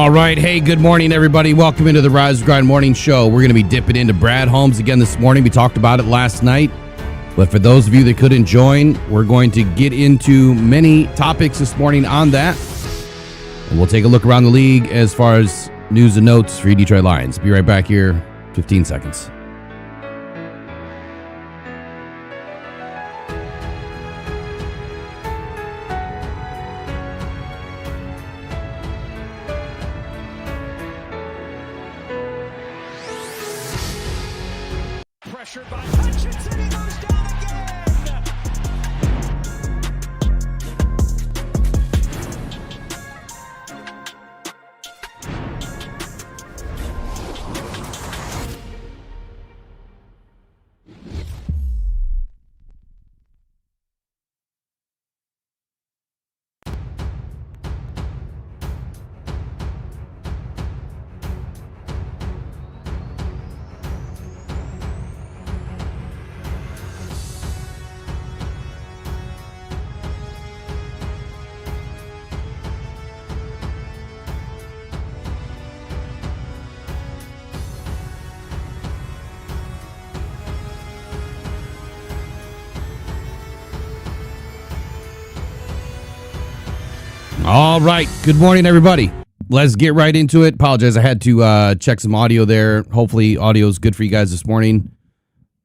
All right. Hey, good morning, everybody. Welcome into the Rise and Grind Morning Show. We're going to be dipping into Brad Holmes again this morning. We talked about it last night. But for those of you that couldn't join, we're going to get into many topics this morning on that. And we'll take a look around the league as far as news and notes for your Detroit Lions. Be right back here, 15 seconds. Pressured by Hutchinson, he goes down again. All right. Good morning, everybody. Let's get right into it. Apologize. I had to check some audio there. Hopefully audio is good for you guys this morning.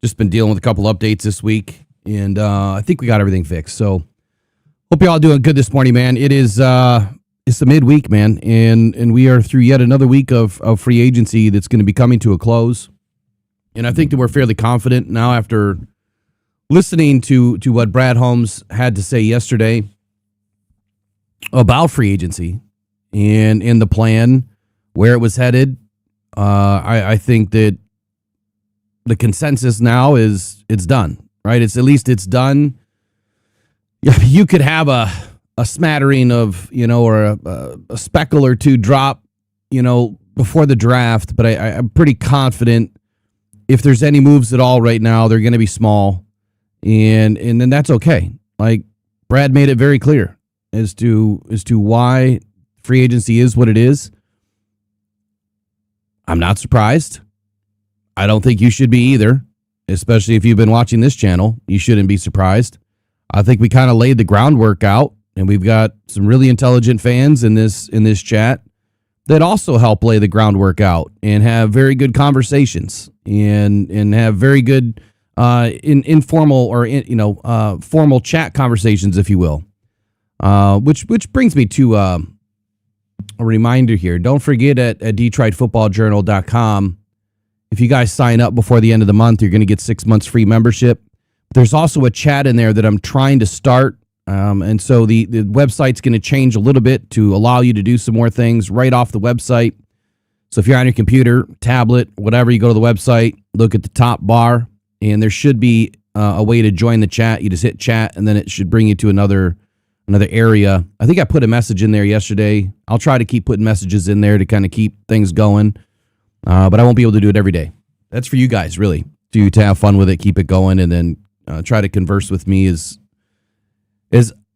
Just been dealing with a couple updates this week, and I think we got everything fixed. So hope you all doing good this morning, man. It's the midweek, man, and we are through yet another week of free agency that's going to be coming to a close. And I think that we're fairly confident now after listening to what Brad Holmes had to say yesterday about free agency and in the plan, where it was headed. I think that the consensus now is it's done, right? It's done. You could have a smattering of, or a speckle or two drop, before the draft, but I'm pretty confident if there's any moves at all right now, they're going to be small, and then that's okay. Like Brad made it very clear as to why free agency is what it is. I'm not surprised. I don't think you should be either, especially if you've been watching this channel. You shouldn't be surprised. I think we kind of laid the groundwork out, and we've got some really intelligent fans in this chat that also help lay the groundwork out and have very good conversations and have very good informal or formal chat conversations, if you will. Which brings me to a reminder here. Don't forget at DetroitFootballJournal.com, if you guys sign up before the end of the month, you're going to get 6 months free membership. There's also a chat in there that I'm trying to start. And so the website's going to change a little bit to allow you to do some more things right off the website. So if you're on your computer, tablet, whatever, you go to the website, look at the top bar, and there should be a way to join the chat. You just hit chat, and then it should bring you to another area. I think I put a message in there yesterday. I'll try to keep putting messages in there to kind of keep things going, but I won't be able to do it every day. That's for you guys, really, to have fun with it, keep it going, and then try to converse with me as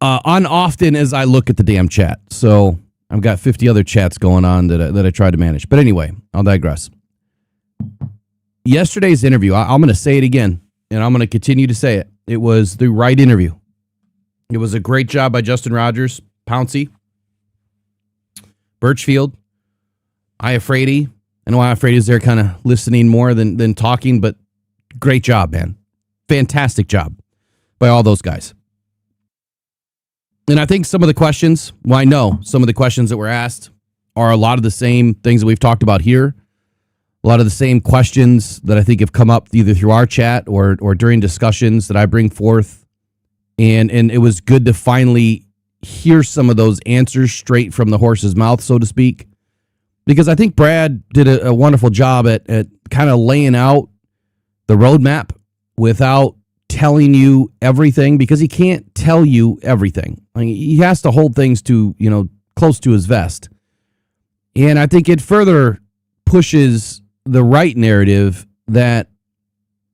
unoften as I look at the damn chat. So I've got 50 other chats going on that I try to manage. But anyway, I'll digress. Yesterday's interview, I'm going to say it again, and I'm going to continue to say it. It was the right interview. It was a great job by Justin Rogers, Pouncey, Birchfield, Iafrady. I know Iafrady's there kind of listening more than talking, but great job, man. Fantastic job by all those guys. And I think some of the questions, I know some of the questions that were asked are a lot of the same things that we've talked about here. A lot of the same questions that I think have come up either through our chat or during discussions that I bring forth. And it was good to finally hear some of those answers straight from the horse's mouth, so to speak, because I think Brad did a wonderful job at kind of laying out the roadmap without telling you everything, because he can't tell you everything. I mean, he has to hold things to, close to his vest. And I think it further pushes the right narrative that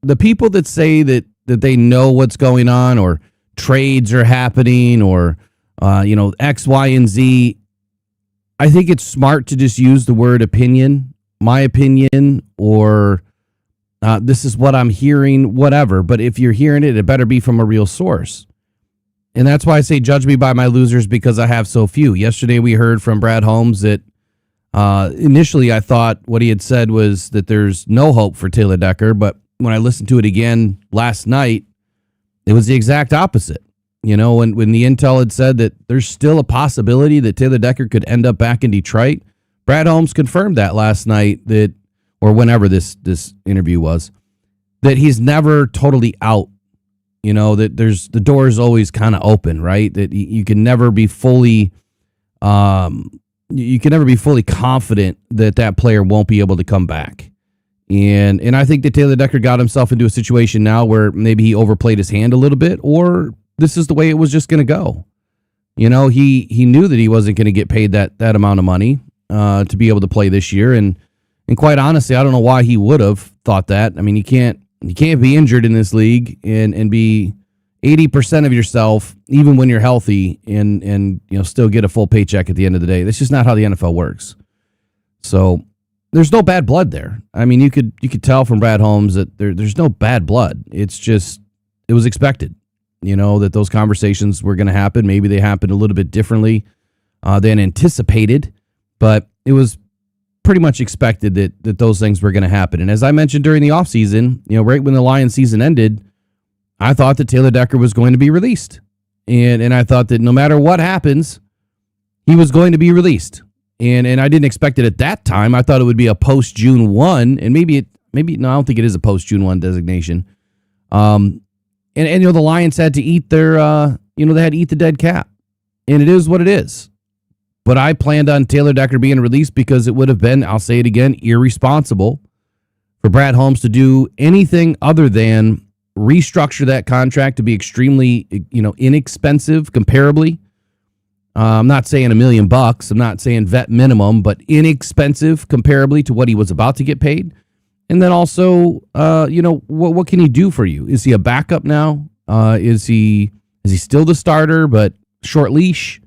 the people that say that they know what's going on or trades are happening or, X, Y, and Z, I think it's smart to just use the word opinion, my opinion, or this is what I'm hearing, whatever. But if you're hearing it, it better be from a real source. And that's why I say judge me by my losers, because I have so few. Yesterday we heard from Brad Holmes that initially I thought what he had said was that there's no hope for Taylor Decker. But when I listened to it again last night, it was the exact opposite. You know, when the intel had said that there's still a possibility that Taylor Decker could end up back in Detroit, Brad Holmes confirmed that last night, that, or whenever this interview was, that he's never totally out. You know, that the door is always kind of open, right? That you can never be fully, confident that player won't be able to come back. And I think that Taylor Decker got himself into a situation now where maybe he overplayed his hand a little bit, or this is the way it was just going to go. You know, he knew that he wasn't going to get paid that amount of money to be able to play this year. And quite honestly, I don't know why he would have thought that. I mean, you can't be injured in this league and be 80% of yourself, even when you're healthy, and still get a full paycheck at the end of the day. That's just not how the NFL works. So there's no bad blood there. I mean, you could tell from Brad Holmes that there's no bad blood. It's just, it was expected, that those conversations were going to happen. Maybe they happened a little bit differently than anticipated, but it was pretty much expected that those things were going to happen. And as I mentioned during the offseason, right when the Lions season ended, I thought that Taylor Decker was going to be released. And I thought that no matter what happens, he was going to be released. And I didn't expect it at that time. I thought it would be a post-June 1, and maybe no, I don't think it is a post-June 1 designation. And the Lions had to eat their, they had to eat the dead cap. And it is what it is. But I planned on Taylor Decker being released because it would have been, I'll say it again, irresponsible for Brad Holmes to do anything other than restructure that contract to be extremely, inexpensive comparably. I'm not saying $1 million. I'm not saying vet minimum, but inexpensive comparably to what he was about to get paid. And then also, what can he do for you? Is he a backup now? Is he still the starter, but short leash?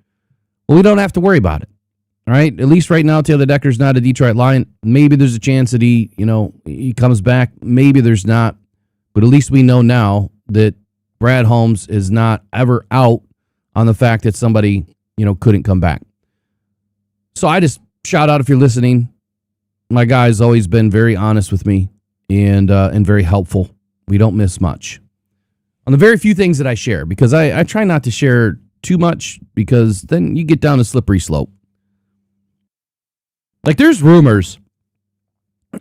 Well, we don't have to worry about it. All right. At least right now, Taylor Decker's not a Detroit Lion. Maybe there's a chance that he comes back. Maybe there's not. But at least we know now that Brad Holmes is not ever out on the fact that somebody, couldn't come back. So I just shout out if you're listening. My guy's always been very honest with me and very helpful. We don't miss much on the very few things that I share, because I try not to share too much, because then you get down a slippery slope. Like, there's rumors.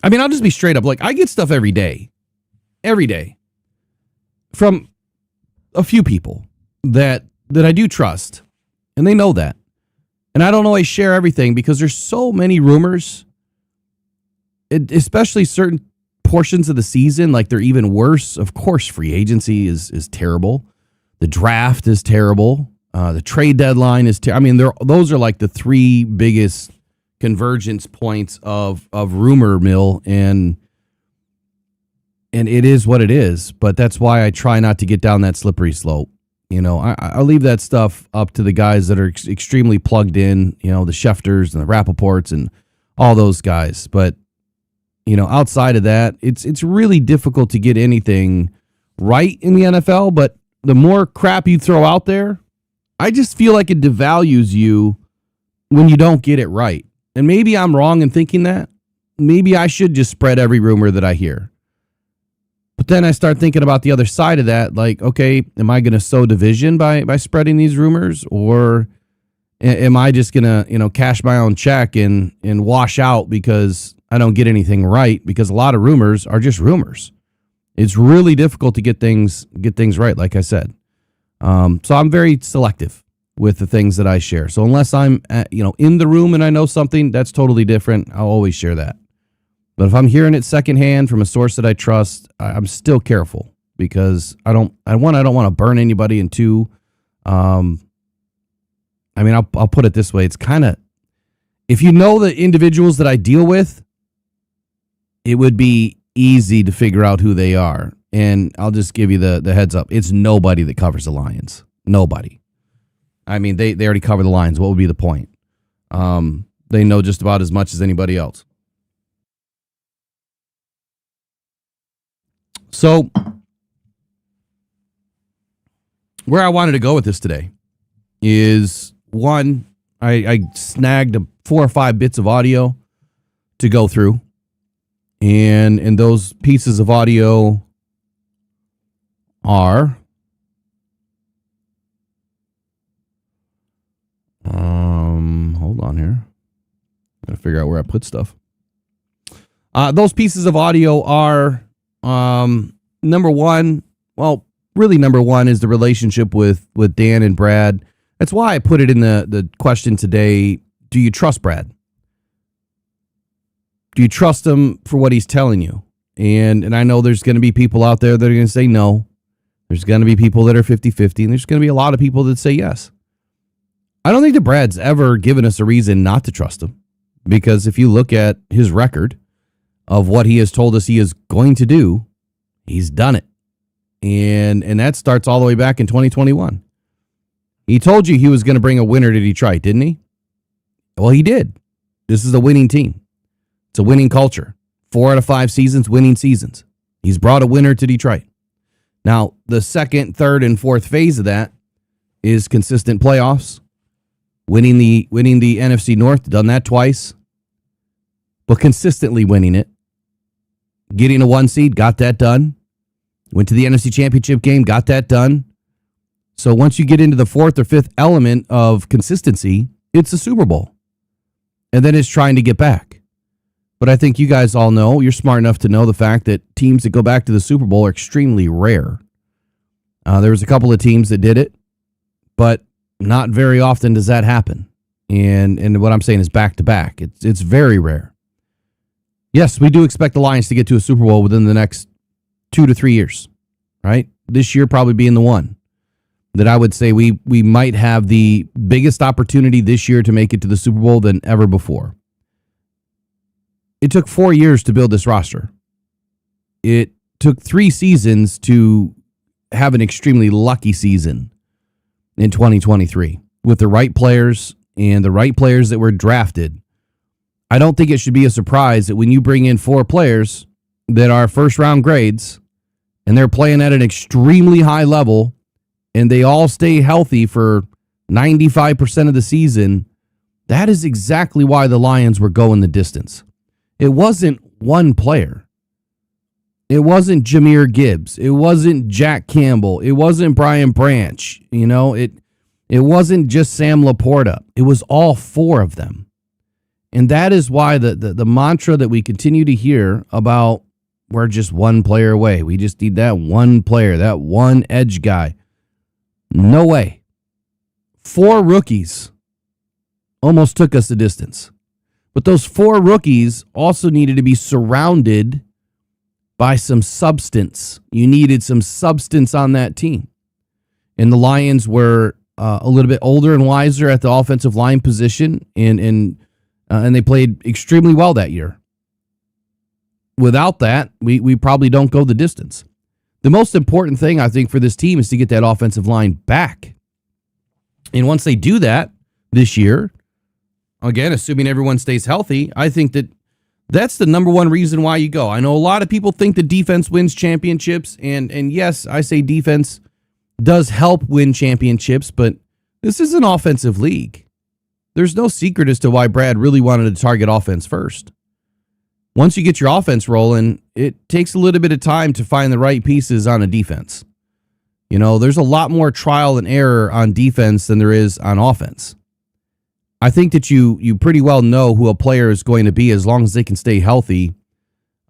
I mean, I'll just be straight up. Like, I get stuff every day from a few people that I do trust, and they know that. And I don't always share everything because there's so many rumors, especially certain portions of the season. Like, they're even worse. Of course, free agency is terrible. The draft is terrible. The trade deadline is those are like the three biggest convergence points of rumor mill, and it is what it is. But that's why I try not to get down that slippery slope. I'll leave that stuff up to the guys that are extremely plugged in, the Schefters and the Rappaports and all those guys. But, outside of that, it's really difficult to get anything right in the NFL. But the more crap you throw out there, I just feel like it devalues you when you don't get it right. And maybe I'm wrong in thinking that. Maybe I should just spread every rumor that I hear. But then I start thinking about the other side of that. Like, okay, am I going to sow division by spreading these rumors? Or am I just going to, cash my own check and wash out because I don't get anything right? Because a lot of rumors are just rumors. It's really difficult to get things right, like I said. So I'm very selective with the things that I share. So unless I'm in the room and I know something, that's totally different. I'll always share that. But if I'm hearing it secondhand from a source that I trust, I'm still careful, because I don't want to burn anybody, and two, I'll put it this way. It's kind of, if you know the individuals that I deal with, it would be easy to figure out who they are. And I'll just give you the heads up. It's nobody that covers the Lions. Nobody. I mean, they already cover the Lions. What would be the point? they know just about as much as anybody else. So, where I wanted to go with this today is, one, I snagged 4 or 5 bits of audio to go through. And those pieces of audio are hold on here. Gotta figure out where I put stuff. Those pieces of audio are number one. Well, really, number one is the relationship with Dan and Brad. That's why I put it in the question today. Do you trust Brad? Do you trust him for what he's telling you? And I know there's going to be people out there that are going to say no. There's going to be people that are 50-50, and there's going to be a lot of people that say yes. I don't think that Brad's ever given us a reason not to trust him, because if you look at his record of what he has told us he is going to do, he's done it. And that starts all the way back in 2021. He told you he was going to bring a winner to Detroit, didn't he? Well, he did. This is a winning team. It's a winning culture. 4 out of 5 seasons, winning seasons. He's brought a winner to Detroit. Now, the second, third, and fourth phase of that is consistent playoffs, winning the NFC North, done that twice, but consistently winning it. Getting a 1 seed, got that done. Went to the NFC Championship game, got that done. So once you get into the 4th or 5th element of consistency, it's the Super Bowl. And then it's trying to get back. But I think you guys all know, you're smart enough to know the fact that teams that go back to the Super Bowl are extremely rare. There was a couple of teams that did it, but not very often does that happen. And what I'm saying is back to back. It's very rare. Yes, we do expect the Lions to get to a Super Bowl within the next 2 to 3 years, right? This year probably being the one that I would say we might have the biggest opportunity this year to make it to the Super Bowl than ever before. It took 4 years to build this roster. It took 3 seasons to have an extremely lucky season in 2023 with the right players and the right players that were drafted. I don't think it should be a surprise that when you bring in 4 players that are first round grades and they're playing at an extremely high level and they all stay healthy for 95% of the season, that is exactly why the Lions were going the distance. It wasn't one player. It wasn't Jahmyr Gibbs. It wasn't Jack Campbell. It wasn't Brian Branch. You know, it wasn't just Sam Laporta. It was all 4 of them. And that is why the mantra that we continue to hear about, we're just one player away. We just need that one player, that one edge guy. No way. 4 rookies almost took us the distance. But those 4 rookies also needed to be surrounded by some substance. You needed some substance on that team. And the Lions were a little bit older and wiser at the offensive line position, and they played extremely well that year. Without that, we probably don't go the distance. The most important thing, I think, for this team is to get that offensive line back. And once they do that this year, again, assuming everyone stays healthy, I think that's the number one reason why you go. I know a lot of people think the defense wins championships, and yes, I say defense does help win championships, but this is an offensive league. There's no secret as to why Brad really wanted to target offense first. Once you get your offense rolling, it takes a little bit of time to find the right pieces on a defense. You know, there's a lot more trial and error on defense than there is on offense. I think that you pretty well know who a player is going to be as long as they can stay healthy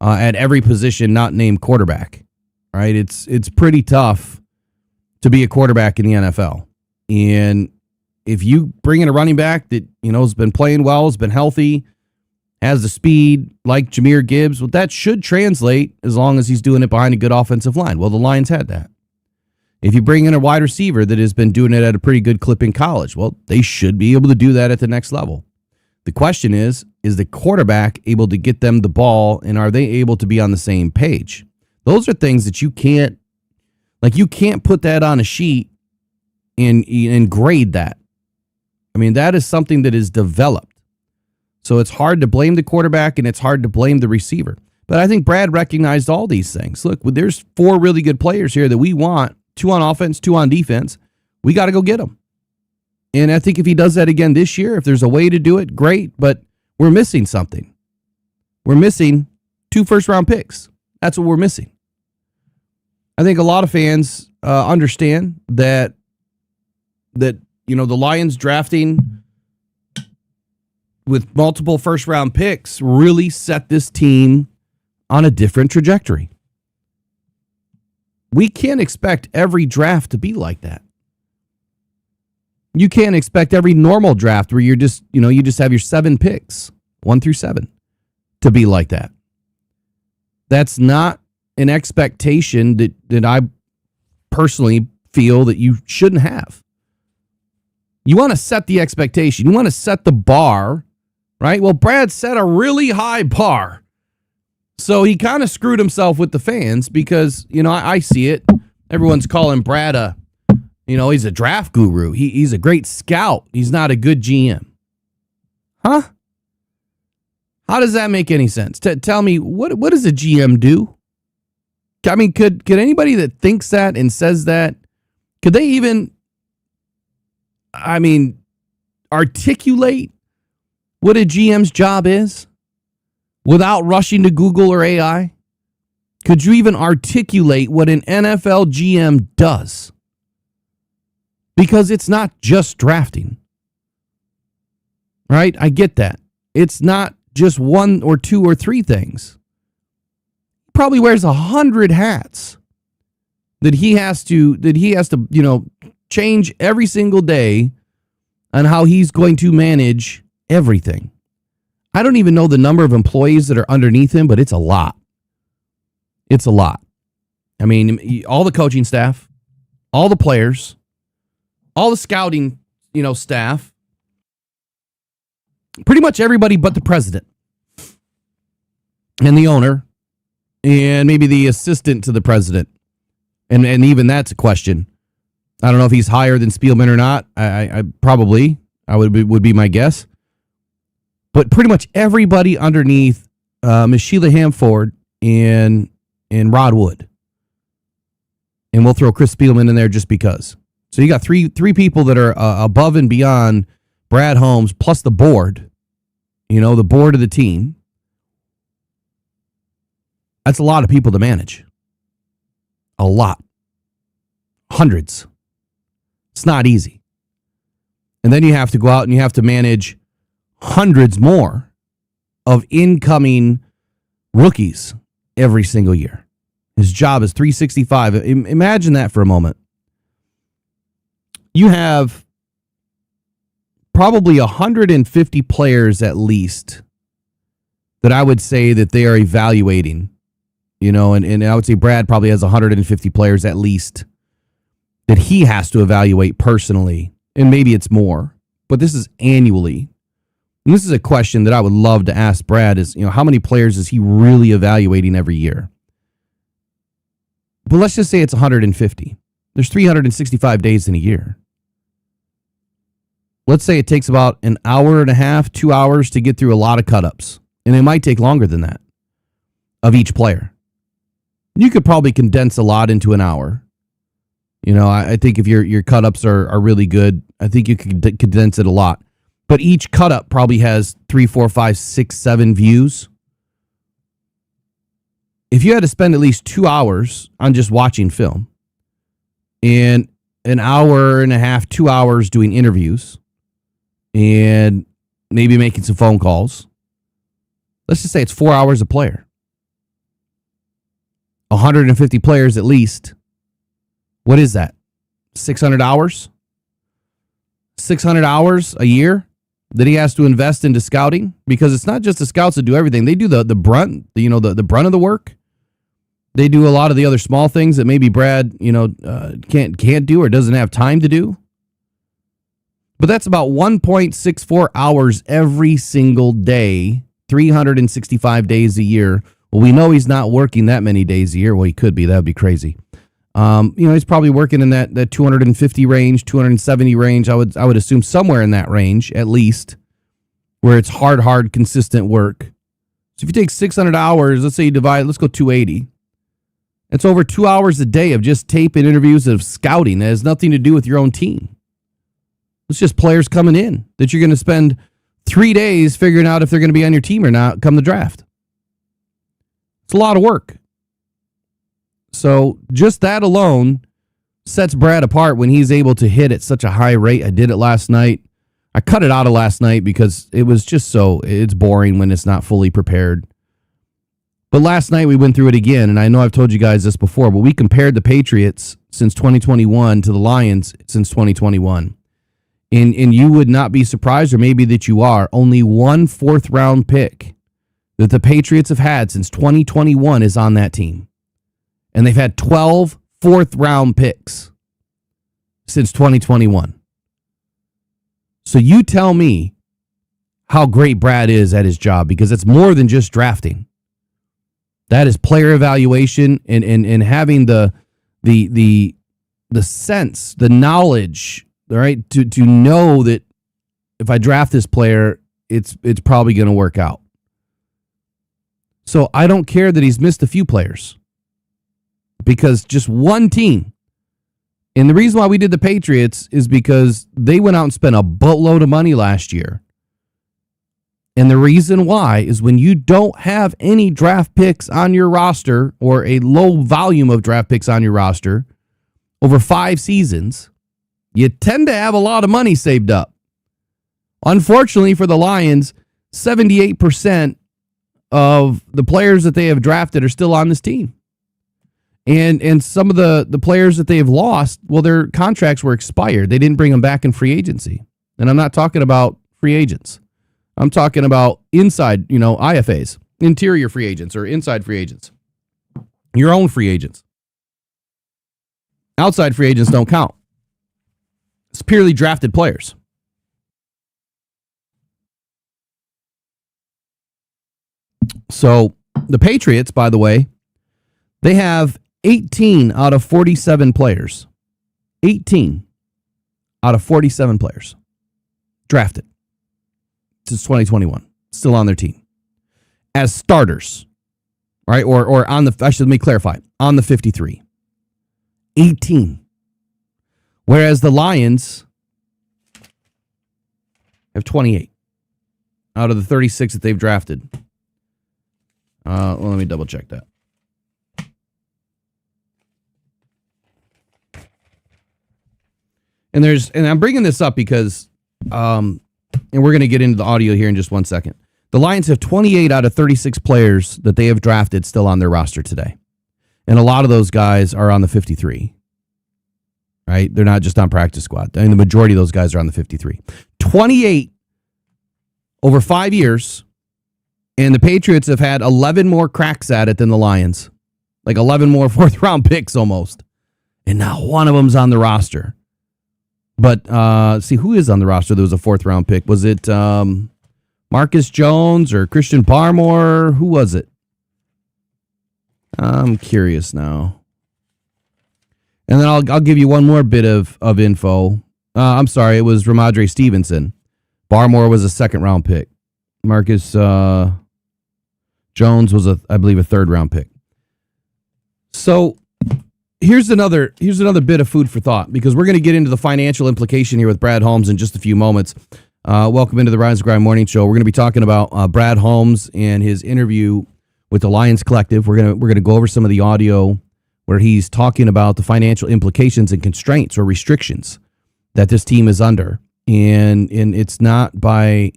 at every position not named quarterback, right? It's pretty tough to be a quarterback in the NFL. And if you bring in a running back that, you know, has been playing well, has been healthy, has the speed like Jahmyr Gibbs, well, that should translate as long as he's doing it behind a good offensive line. Well, the Lions had that. If you bring in a wide receiver that has been doing it at a pretty good clip in college, well, they should be able to do that at the next level. The question is the quarterback able to get them the ball, and are they able to be on the same page? Those are things that you can't put that on a sheet and grade that. I mean, that is something that is developed. So it's hard to blame the quarterback and it's hard to blame the receiver. But I think Brad recognized all these things. Look, there's 4 really good players here that we want, 2 on offense, 2 on defense. We got to go get them. And I think if he does that again this year, if there's a way to do it, great. But we're missing something. We're missing 2 first-round picks. That's what we're missing. I think a lot of fans understand that the Lions drafting with multiple first-round picks really set this team on a different trajectory. We can't expect every draft to be like that. You can't expect every normal draft where you just have your 7 picks, 1 through 7, to be like that. That's not an expectation that I personally feel that you shouldn't have. You want to set the expectation. You want to set the bar, right? Well, Brad set a really high bar. So he kind of screwed himself with the fans because, I see it. Everyone's calling Brad he's a draft guru. He's a great scout. He's not a good GM. Huh? How does that make any sense? Tell me, what does a GM do? I mean, could anybody that thinks that and says that, could they even, articulate what a GM's job is without rushing to Google or AI? Could you even articulate what an NFL GM does? Because it's not just drafting. Right? I get that. It's not just 1 or 2 or 3 things. He probably wears 100 hats that he has to change every single day on how he's going to manage everything. I don't even know the number of employees that are underneath him, but it's a lot. It's a lot. I mean, all the coaching staff, all the players, all the scouting, staff, pretty much everybody but the president and the owner and maybe the assistant to the president. And even that's a question. I don't know if he's higher than Spielman or not. I probably would be my guess. But pretty much everybody underneath Ms. Sheila Hamford and Rod Wood. And we'll throw Chris Spielman in there just because. So you got three people that are above and beyond Brad Holmes, plus the board, the board of the team. That's a lot of people to manage. A lot. Hundreds. It's not easy. And then you have to go out and you have to manage hundreds more of incoming rookies every single year. His job is 365. Imagine that for a moment. You have probably 150 players at least that I would say that they are evaluating, and I would say Brad probably has 150 players at least that he has to evaluate personally, and maybe it's more, but this is annually. And this is a question that I would love to ask Brad is, how many players is he really evaluating every year? But let's just say it's 150. There's 365 days in a year. Let's say it takes about an hour and a half, 2 hours to get through a lot of cut-ups. And it might take longer than that of each player. You could probably condense a lot into an hour. I think if your cut-ups are really good, I think you can condense it a lot. But each cut-up probably has 3, 4, 5, 6, 7 views. If you had to spend at least 2 hours on just watching film and an hour and a half, 2 hours doing interviews and maybe making some phone calls, let's just say it's 4 hours a player. 150 players at least. What is that? 600 hours? 600 hours a year that he has to invest into scouting? Because it's not just the scouts that do everything. They do the brunt, the brunt of the work. They do a lot of the other small things that maybe Brad, can't do or doesn't have time to do. But that's about 1.64 hours every single day, 365 days a year. Well, we know he's not working that many days a year. Well, he could be. That would be crazy. He's probably working in that 250 range, 270 range. I would assume somewhere in that range, at least, where it's hard, consistent work. So if you take 600 hours, let's say you divide, let's go 280. It's over 2 hours a day of just tape and interviews of scouting. That has nothing to do with your own team. It's just players coming in that you're going to spend 3 days figuring out if they're going to be on your team or not come the draft. It's a lot of work. So just that alone sets Brad apart when he's able to hit at such a high rate. I did it last night. I cut it out of last night because it was just it's boring when it's not fully prepared. But last night we went through it again, and I know I've told you guys this before, but we compared the Patriots since 2021 to the Lions since 2021. And you would not be surprised, or maybe that you are, only one fourth-round pick that the Patriots have had since 2021 is on that team. And they've had 12 fourth-round picks since 2021. So you tell me how great Brad is at his job, because it's more than just drafting. That is player evaluation and having the sense, the knowledge, all right, to know that if I draft this player, it's probably going to work out. So I don't care that he's missed a few players, because just one team. And the reason why we did the Patriots is because they went out and spent a boatload of money last year. And the reason why is when you don't have any draft picks on your roster, or a low volume of draft picks on your roster over 5 seasons, you tend to have a lot of money saved up. Unfortunately for the Lions, 78% of the players that they have drafted are still on this team. And some of the players that they have lost, well, their contracts were expired. They didn't bring them back in free agency. And I'm not talking about free agents. I'm talking about inside, IFAs, interior free agents, or inside free agents. Your own free agents. Outside free agents don't count. It's purely drafted players. So the Patriots, by the way, they have 18 out of 47 players. 18 out of 47 players drafted since 2021, still on their team as starters, right? Or on the, let me clarify, on the 53. 18. Whereas the Lions have 28 out of the 36 that they've drafted. Well, let me double check that. And I'm bringing this up because, and we're going to get into the audio here in just 1 second. The Lions have 28 out of 36 players that they have drafted still on their roster today. And a lot of those guys are on the 53. Right? They're not just on practice squad. I mean, the majority of those guys are on the 53. 28 over 5 years. And the Patriots have had 11 more cracks at it than the Lions. Like 11 more fourth-round picks almost. And not one of them's on the roster. But, see, who is on the roster that was a fourth-round pick? Was it Marcus Jones or Christian Barmore? Who was it? I'm curious now. And then I'll give you one more bit of info. I'm sorry, it was Ramondre Stevenson. Barmore was a second-round pick. Marcus Jones was, I believe, a third-round pick. So here's another bit of food for thought, because we're going to get into the financial implication here with Brad Holmes in just a few moments. Welcome into the Rise and Grind Morning Show. We're going to be talking about Brad Holmes and his interview with the Lions Collective. We're going to go over some of the audio where he's talking about the financial implications and constraints or restrictions that this team is under, and it's not by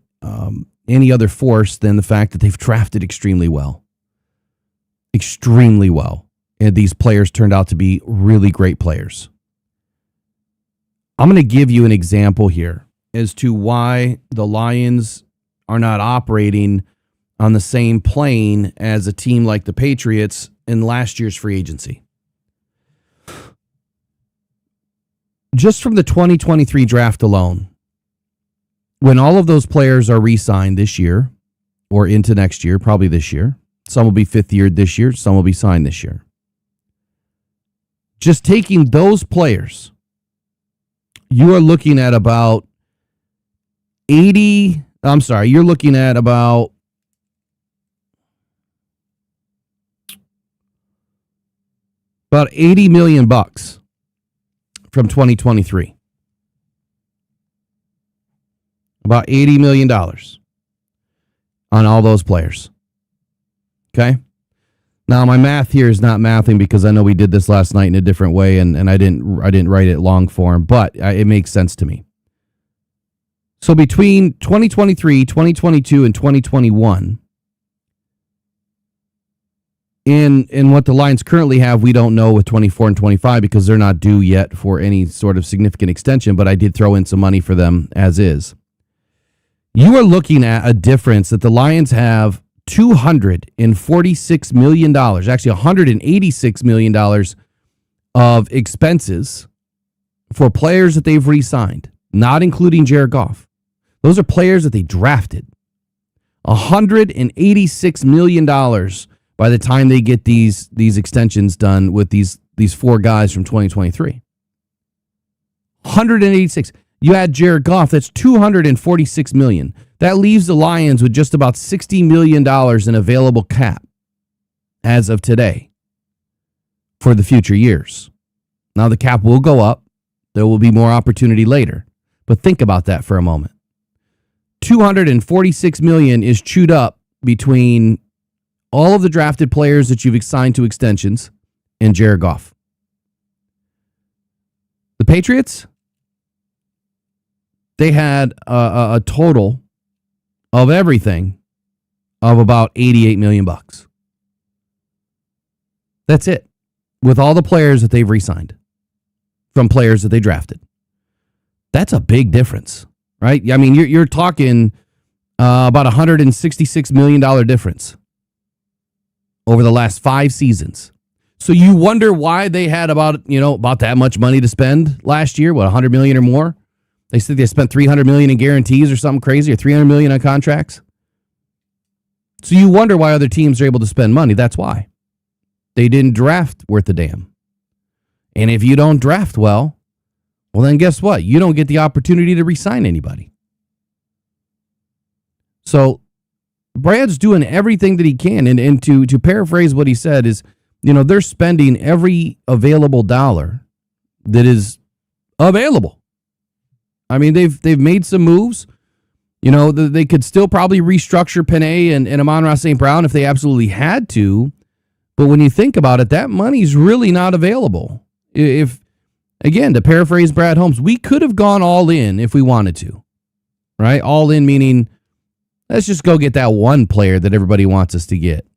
any other force than the fact that they've drafted extremely well. Extremely well. And these players turned out to be really great players. I'm going to give you an example here as to why the Lions are not operating on the same plane as a team like the Patriots in last year's free agency. Just from the 2023 draft alone, when all of those players are re-signed this year or into next year, probably this year, some will be fifth-yeared this year, some will be signed this year. Just taking those players, you are looking at about I'm sorry, you're looking at about $80 million from 2023. About $80 million on all those players. Okay? Now, my math here is not mathing because I know we did this last night in a different way, and I didn't write it long form, but it makes sense to me. So between 2023, 2022, and 2021, in what the Lions currently have, we don't know with 24 and 25 because they're not due yet for any sort of significant extension, but I did throw in some money for them as is. You are looking at a difference that the Lions have $246 million, actually $186 million of expenses for players that they've re-signed, not including Jared Goff. Those are players that they drafted. $186 million by the time they get these extensions done with these four guys from 2023. 186. You add Jared Goff, that's $246 million. That leaves the Lions with just about $60 million in available cap as of today for the future years. Now the cap will go up. There will be more opportunity later. But think about that for a moment. $246 million is chewed up between all of the drafted players that you've assigned to extensions and Jared Goff. The Patriots, they had a total of everything of about $88 million. That's it. With all the players that they've re-signed from players that they drafted. That's a big difference, right? I mean, you're talking about $166 million difference over the last 5 seasons. So you wonder why they had about that much money to spend last year, what, $100 million or more? They said they spent $300 million in guarantees or something crazy, or $300 million on contracts. So you wonder why other teams are able to spend money. That's why. They didn't draft worth a damn. And if you don't draft well, then guess what? You don't get the opportunity to re-sign anybody. So Brad's doing everything that he can. And to paraphrase what he said is, they're spending every available dollar that is available. I mean, they've made some moves. They could still probably restructure Penei and Amon-Ra St. Brown if they absolutely had to. But when you think about it, that money's really not available. If, again, to paraphrase Brad Holmes, we could have gone all in if we wanted to, right? All in meaning, let's just go get that one player that everybody wants us to get.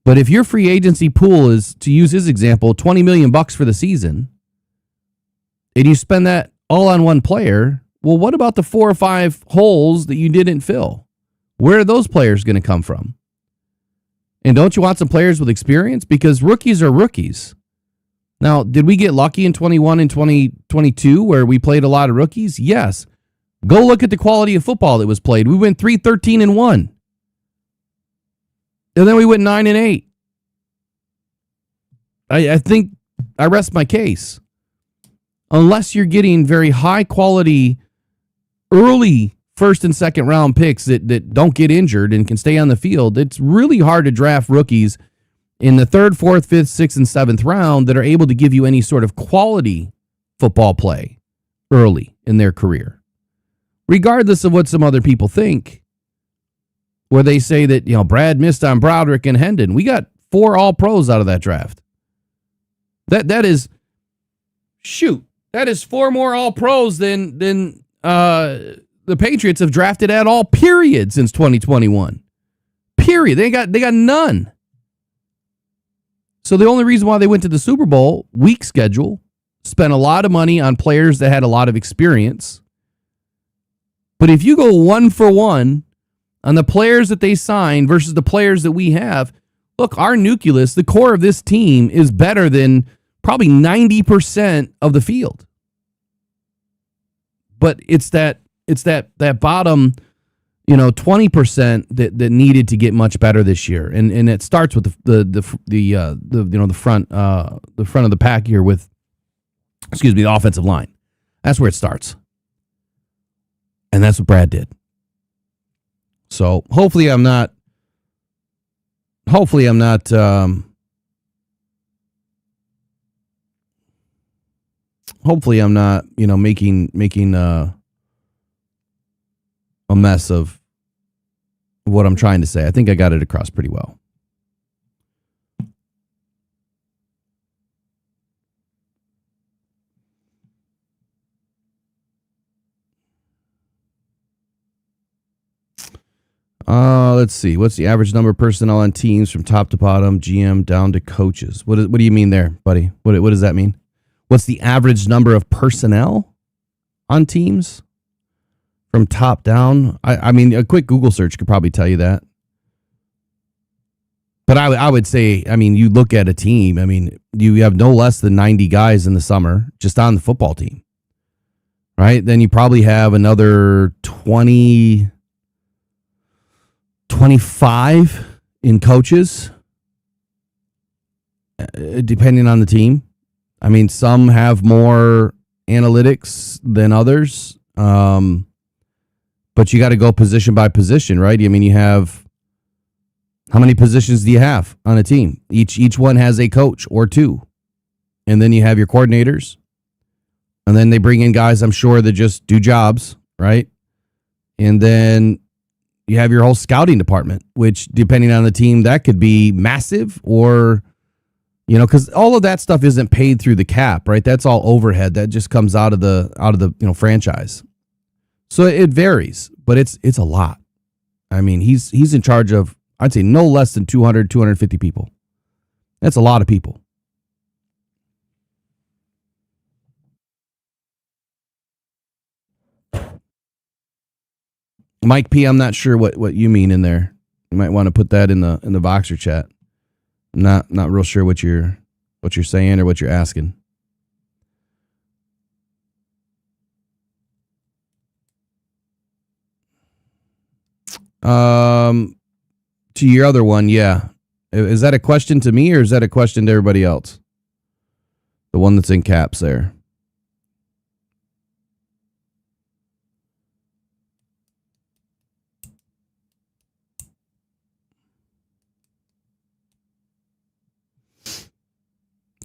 But if your free agency pool is, to use his example, $20 million for the season, and you spend that all on one player, well, what about the 4 or 5 holes that you didn't fill? Where are those players going to come from? And don't you want some players with experience? Because rookies are rookies. Now, did we get lucky in 21 and 2022 where we played a lot of rookies? Yes. Go look at the quality of football that was played. We went 3-13-1. And then we went 9-8. I think I rest my case. Unless you're getting very high quality early first and second round picks that don't get injured and can stay on the field, it's really hard to draft rookies in the 3rd, 4th, 5th, 6th, and 7th round that are able to give you any sort of quality football play early in their career. Regardless of what some other people think, where they say that, Brad missed on Broderick and Hendon. We got 4 All-Pros out of that draft. That is 4 more All-Pros than the Patriots have drafted at all, period, since 2021. Period. They got none. So the only reason why they went to the Super Bowl, weak schedule, spent a lot of money on players that had a lot of experience. But if you go 1 for 1 on the players that they signed versus the players that we have, look, our nucleus, the core of this team, is better than probably 90% of the field. But it's that bottom, 20% that needed to get much better this year, and it starts with the front of the pack here with, the offensive line. That's where it starts, and that's what Brad did. So hopefully I'm not making a mess of what I'm trying to say. I think I got it across pretty well. Let's see. What's the average number of personnel on teams from top to bottom, GM down to coaches? What do you mean there, buddy? What does that mean? What's the average number of personnel on teams from top down? I mean, a quick Google search could probably tell you that. But I would say, I mean, you look at a team, I mean, you have no less than 90 guys in the summer just on the football team, right? Then you probably have another 20, 25 in coaches, depending on the team. I mean, some have more analytics than others, but you got to go position by position, right? I mean, you have, how many positions do you have on a team? Each one has a coach or two, and then you have your coordinators, and then they bring in guys, I'm sure, that just do jobs, right? And then you have your whole scouting department, which, depending on the team, that could be massive, or, you know, because all of that stuff isn't paid through the cap, right? That's all overhead that just comes out of the franchise. So it varies, but it's a lot. I mean, he's in charge of, I'd say, no less than 200, 250 people. That's a lot of people. Mike P, I'm not sure what you mean in there. You might want to put that in the Voxer chat. I'm not real sure what you're saying or what you're asking. To your other one, yeah. Is that a question to me or is that a question to everybody else? The one that's in caps there.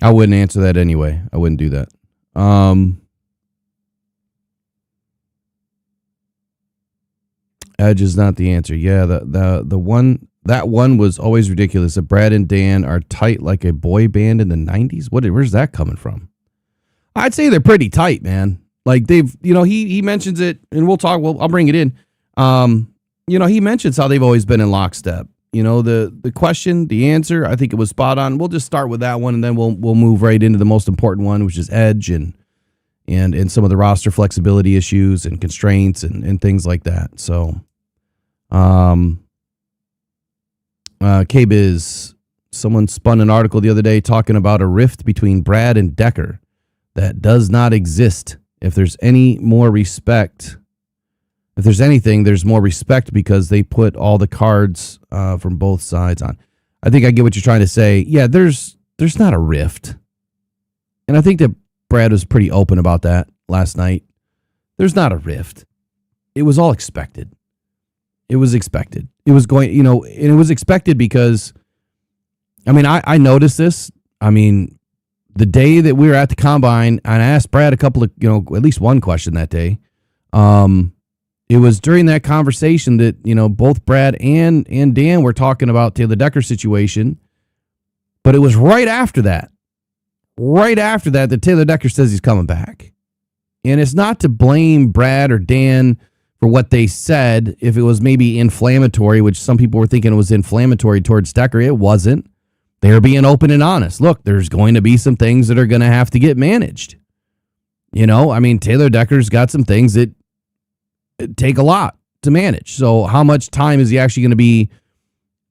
I wouldn't answer that anyway. I wouldn't do that. Edge is not the answer. Yeah, the one, that one was always ridiculous. That Brad and Dan are tight like a boy band in the 90s. Where's that coming from? I'd say they're pretty tight, man. Like they've, you know, he mentions it, and we'll talk. Well, I'll bring it in. You know, he mentions how they've always been in lockstep. You know, the question, the answer, I think it was spot on. We'll just start with that one, and then we'll move right into the most important one, which is edge and some of the roster flexibility issues and constraints and things like that. So, Cade Mays, someone spun an article the other day talking about a rift between Brad and Decker that does not exist. If there's any more respect, if there's anything, there's more respect because they put all the cards from both sides on. I think I get what you're trying to say. Yeah, there's not a rift. And I think that Brad was pretty open about that last night. There's not a rift. It was all expected. It was expected. It was going, you know, and it was expected because, I mean, I noticed this. I mean, the day that we were at the combine, and I asked Brad a couple of, you know, at least one question that day. It was during that conversation that, you know, both Brad and Dan were talking about Taylor Decker's situation, but it was right after that that Taylor Decker says he's coming back. And it's not to blame Brad or Dan for what they said. If it was maybe inflammatory, which some people were thinking it was inflammatory towards Decker, it wasn't. They were being open and honest. Look, there's going to be some things that are going to have to get managed. You know, I mean, Taylor Decker's got some things that take a lot to manage. So how much time is he actually going to be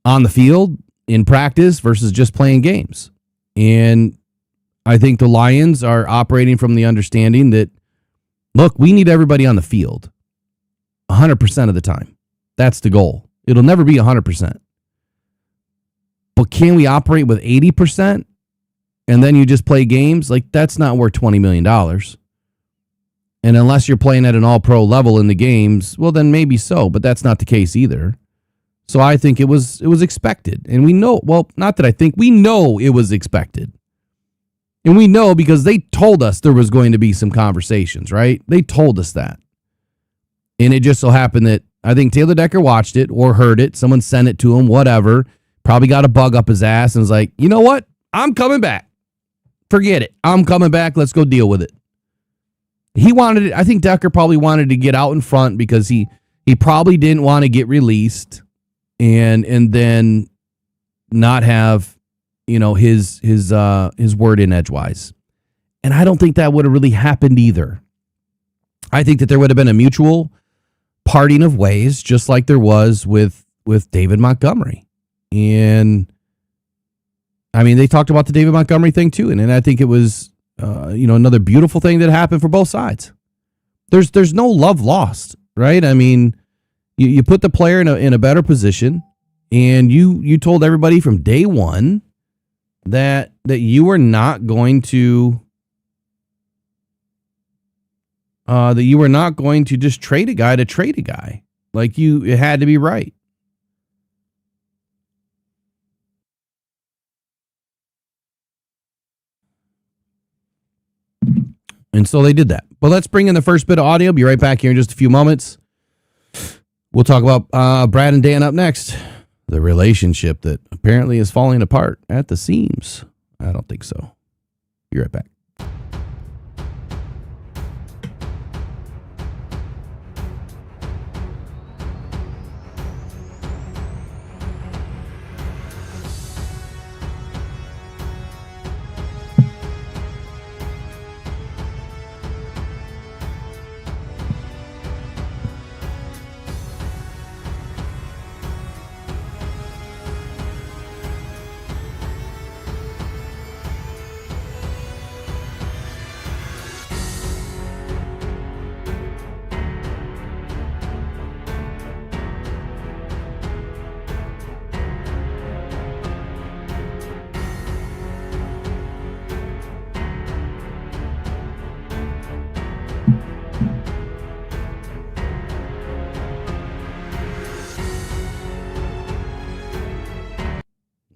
on the field in practice versus just playing games? And I think the Lions are operating from the understanding that, look, we need everybody on the field 100% of the time. That's the goal. It'll never be 100%. But can we operate with 80% and then you just play games? Like, that's not worth $20 million. And unless you're playing at an all-pro level in the games, well, then maybe so, but that's not the case either. So I think it was expected. And we know, well, not that I think, we know it was expected. And we know because they told us there was going to be some conversations, right? They told us that. And it just so happened that I think Taylor Decker watched it or heard it. Someone sent it to him, whatever. Probably got a bug up his ass and was like, you know what? I'm coming back. Forget it. I'm coming back. Let's go deal with it. He wanted it. I think Decker probably wanted to get out in front because he probably didn't want to get released and then not have, you know, his word in edgewise. And I don't think that would have really happened either. I think that there would have been a mutual parting of ways, just like there was with David Montgomery. And I mean, they talked about the David Montgomery thing too. And I think it was, another beautiful thing that happened for both sides. There's no love lost, right? I mean, you put the player in a better position, and you told everybody from day one that you were not going to just trade a guy to trade a guy. Like it had to be right. And so they did that. But let's bring in the first bit of audio. Be right back here in just a few moments. We'll talk about Brad and Dan up next. The relationship that apparently is falling apart at the seams. I don't think so. Be right back.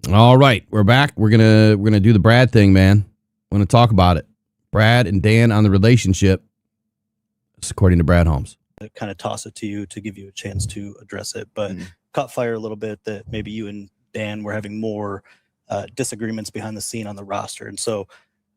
All right, we're back. We're gonna do the Brad thing, man. We're gonna talk about it. Brad and Dan on the relationship. It's according to Brad Holmes. Kind of toss it to you to give you a chance to address it, but caught fire a little bit that maybe you and Dan were having more disagreements behind the scene on the roster, and so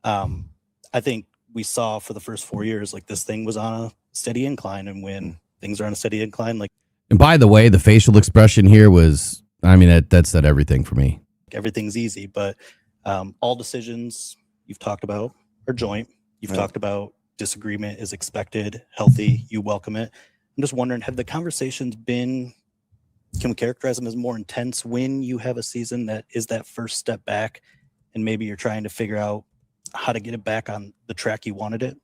I think we saw for the first 4 years like this thing was on a steady incline, and when things are on a steady incline, like. And by the way, the facial expression here was, I mean, that said everything for me. Everything's easy, but all decisions you've talked about are joint. You've talked about disagreement is expected, healthy, you welcome it. I'm just wondering, have the conversations been, can we characterize them as more intense when you have a season that is that first step back and maybe you're trying to figure out how to get it back on the track you wanted it?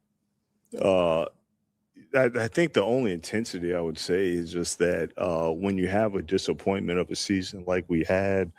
I think the only intensity I would say is just that when you have a disappointment of a season like we had,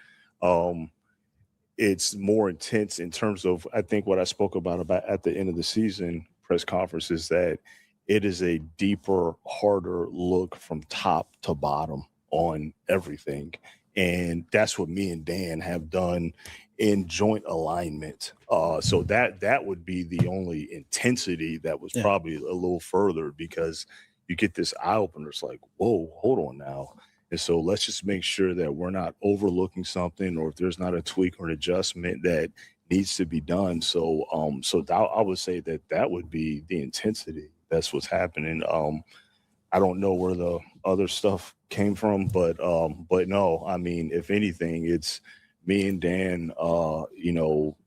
it's more intense in terms of, I think what I spoke about at the end of the season press conference is that it is a deeper, harder look from top to bottom on everything. And that's what me and Dan have done in joint alignment. So that would be the only intensity that was probably a little further, because you get this eye opener. It's like, whoa, hold on now. And so let's just make sure that we're not overlooking something, or if there's not a tweak or an adjustment that needs to be done. So I would say that would be the intensity. That's what's happening. I don't know where the other stuff came from, but no, I mean, if anything, it's me and Dan,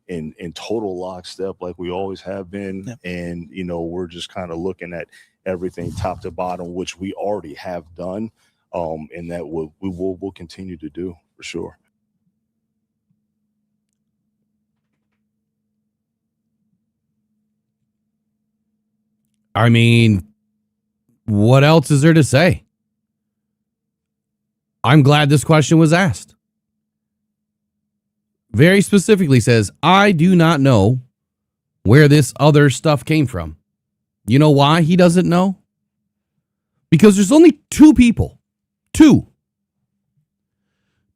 in total lockstep like we always have been. Yep. And, we're just kind of looking at everything top to bottom, which we already have done. And that we'll continue to do for sure. I mean, what else is there to say? I'm glad this question was asked. Very specifically says, I do not know where this other stuff came from. You know why he doesn't know? Because there's only two people. Two.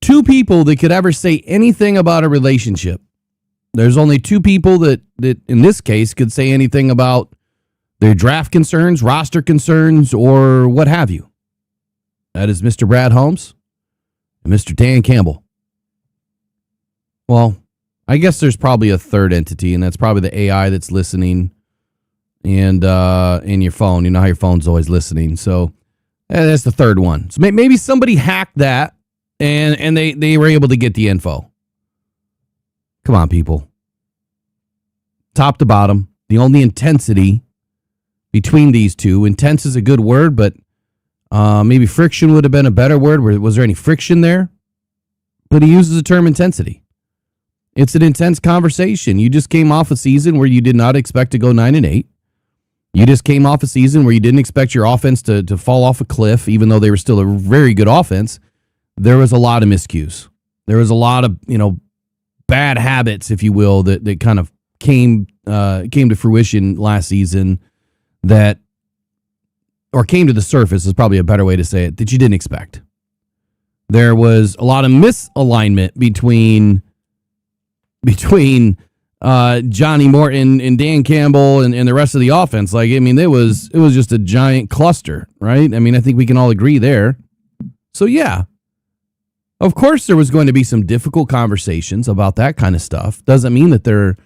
two people that could ever say anything about a relationship. There's only two people that in this case could say anything about their draft concerns, roster concerns, or what have you. That is Mr. Brad Holmes and Mr. Dan Campbell. Well, I guess there's probably a third entity, and that's probably the AI that's listening and in your phone. You know how your phone's always listening. So that's the third one. So maybe somebody hacked that and they were able to get the info. Come on, people. Top to bottom, the only intensity between these two. Intense is a good word, but maybe friction would have been a better word. Was there any friction there? But he uses the term intensity. It's an intense conversation. You just came off a season where you did not expect to go 9-8. You just came off a season where you didn't expect your offense to fall off a cliff, even though they were still a very good offense. There was a lot of miscues. There was a lot of, bad habits, if you will, that kind of came to fruition last season or came to the surface is probably a better way to say it, that you didn't expect. There was a lot of misalignment between Johnny Morton and Dan Campbell and the rest of the offense. It was just a giant cluster, right? I think we can all agree there. So yeah, of course there was going to be some difficult conversations about that kind of stuff. Doesn't mean that they're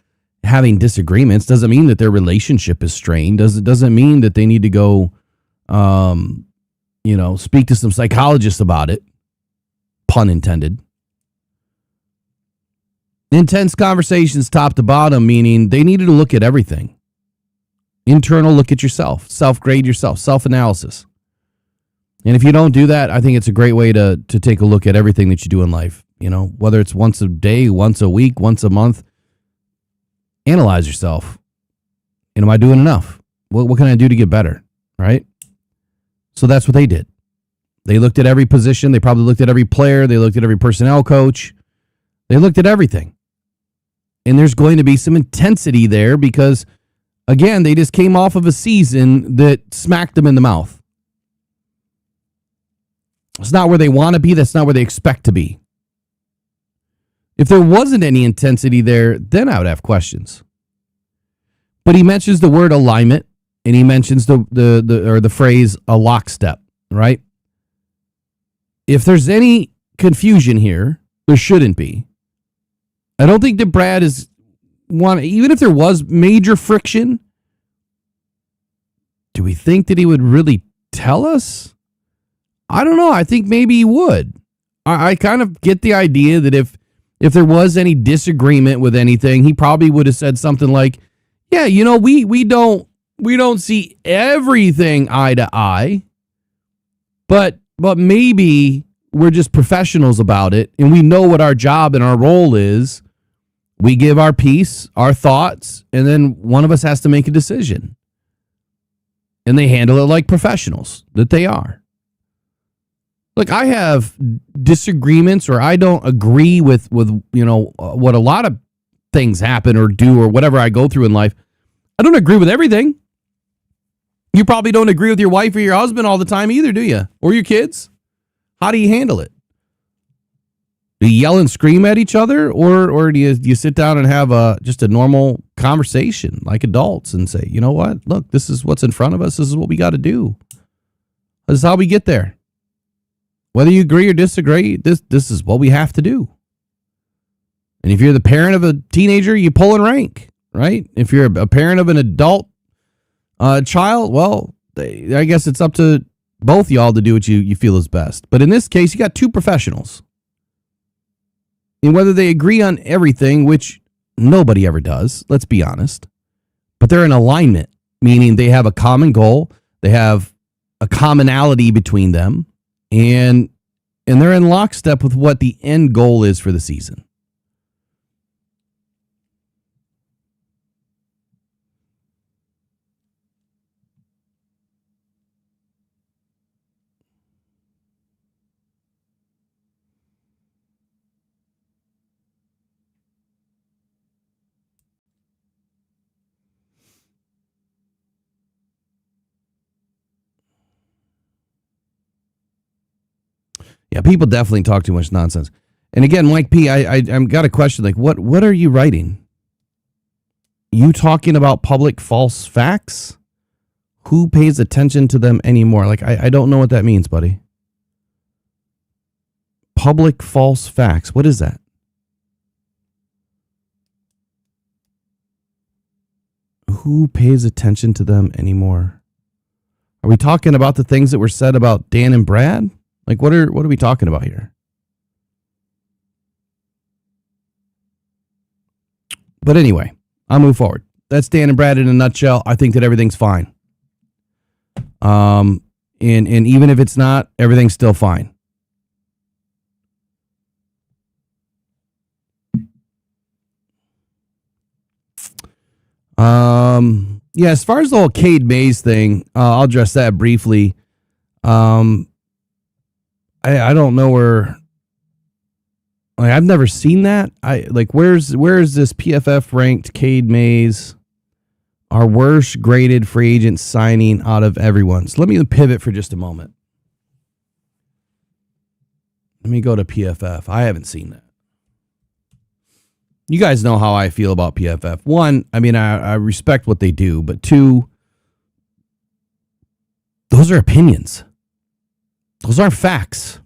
having disagreements. Doesn't mean that their relationship is strained. Doesn't mean that they need to go, speak to some psychologists about it. Pun intended. Intense conversations top to bottom, meaning they needed to look at everything. Internal look at yourself, self-grade yourself, self-analysis. And if you don't do that, I think it's a great way to take a look at everything that you do in life. Whether it's once a day, once a week, once a month, analyze yourself. And am I doing enough? What can I do to get better? Right? So that's what they did. They looked at every position. They probably looked at every player. They looked at every personnel coach. They looked at everything. And there's going to be some intensity there because, again, they just came off of a season that smacked them in the mouth. It's not where they want to be. That's not where they expect to be. If there wasn't any intensity there, then I would have questions. But he mentions the word alignment, and he mentions the phrase a lockstep, right? If there's any confusion here, there shouldn't be. I don't think that Brad even if there was major friction, do we think that he would really tell us? I don't know. I think maybe he would. I kind of get the idea that if there was any disagreement with anything, he probably would have said something like, yeah, we don't see everything eye to eye, but maybe we're just professionals about it and we know what our job and our role is. We give our piece, our thoughts, and then one of us has to make a decision. And they handle it like professionals that they are. Look, I have disagreements or I don't agree with what a lot of things happen or do or whatever I go through in life. I don't agree with everything. You probably don't agree with your wife or your husband all the time either, do you? Or your kids? How do you handle it? Do you yell and scream at each other, or do you sit down and have just a normal conversation like adults and say, you know what? Look, this is what's in front of us. This is what we got to do. This is how we get there. Whether you agree or disagree, this is what we have to do. And if you're the parent of a teenager, you pull and rank, right? If you're a parent of an adult child, well, I guess it's up to both y'all to do what you feel is best. But in this case, you got two professionals. And whether they agree on everything, which nobody ever does, let's be honest, but they're in alignment, meaning they have a common goal, they have a commonality between them, and they're in lockstep with what the end goal is for the season. Yeah, people definitely talk too much nonsense. And again, Mike P, I'm got a question. Like, what are you writing? You talking about public false facts? Who pays attention to them anymore? Like, I don't know what that means, buddy. Public false facts. What is that? Who pays attention to them anymore? Are we talking about the things that were said about Dan and Brad? Like, what are we talking about here? But anyway, I'll move forward. That's Dan and Brad in a nutshell. I think that everything's fine. And even if it's not, everything's still fine. Yeah, as far as the whole Cade Mays thing, I'll address that briefly. I don't know where. Like, I've never seen that. Where's this PFF ranked Cade Mays, our worst graded free agent signing out of everyone? So let me pivot for just a moment. Let me go to PFF. I haven't seen that. You guys know how I feel about PFF. One, I mean, I respect what they do, but two, those are opinions. Those aren't facts.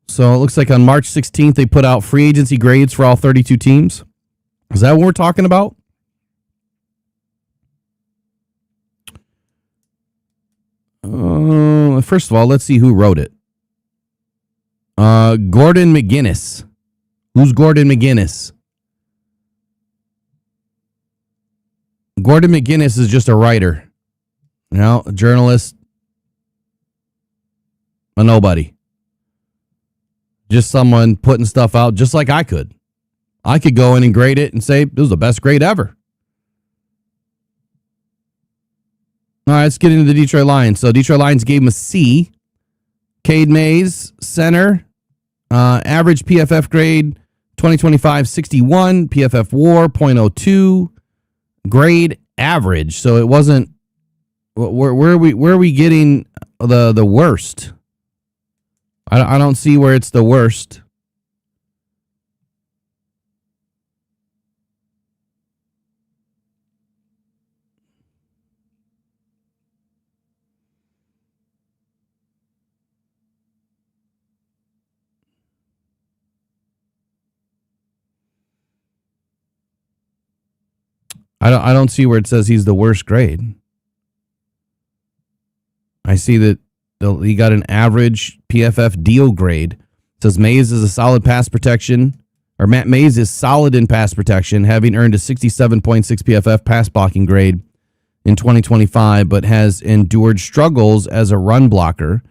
So it looks like on March 16th, they put out free agency grades for all 32 teams. Is that what we're talking about? First of all, let's see who wrote it. Gordon McGinnis. Who's Gordon McGinnis? Gordon McGinnis is just a writer. A journalist. A nobody. Just someone putting stuff out just like I could. I could go in and grade it and say, this was the best grade ever. All right, let's get into the Detroit Lions. So Detroit Lions gave him a C. Cade Mays, center. Average PFF grade, 2025, 61. PFF WAR, 0.02. Grade average. So it wasn't, where are we getting the worst? I don't see where it's the worst. I don't see where it says he's the worst grade. I see that he got an average PFF deal grade. It says Mays is a solid pass protection, or Matt Mays is solid in pass protection, having earned a 67.6 PFF pass blocking grade in 2025, but has endured struggles as a run blocker.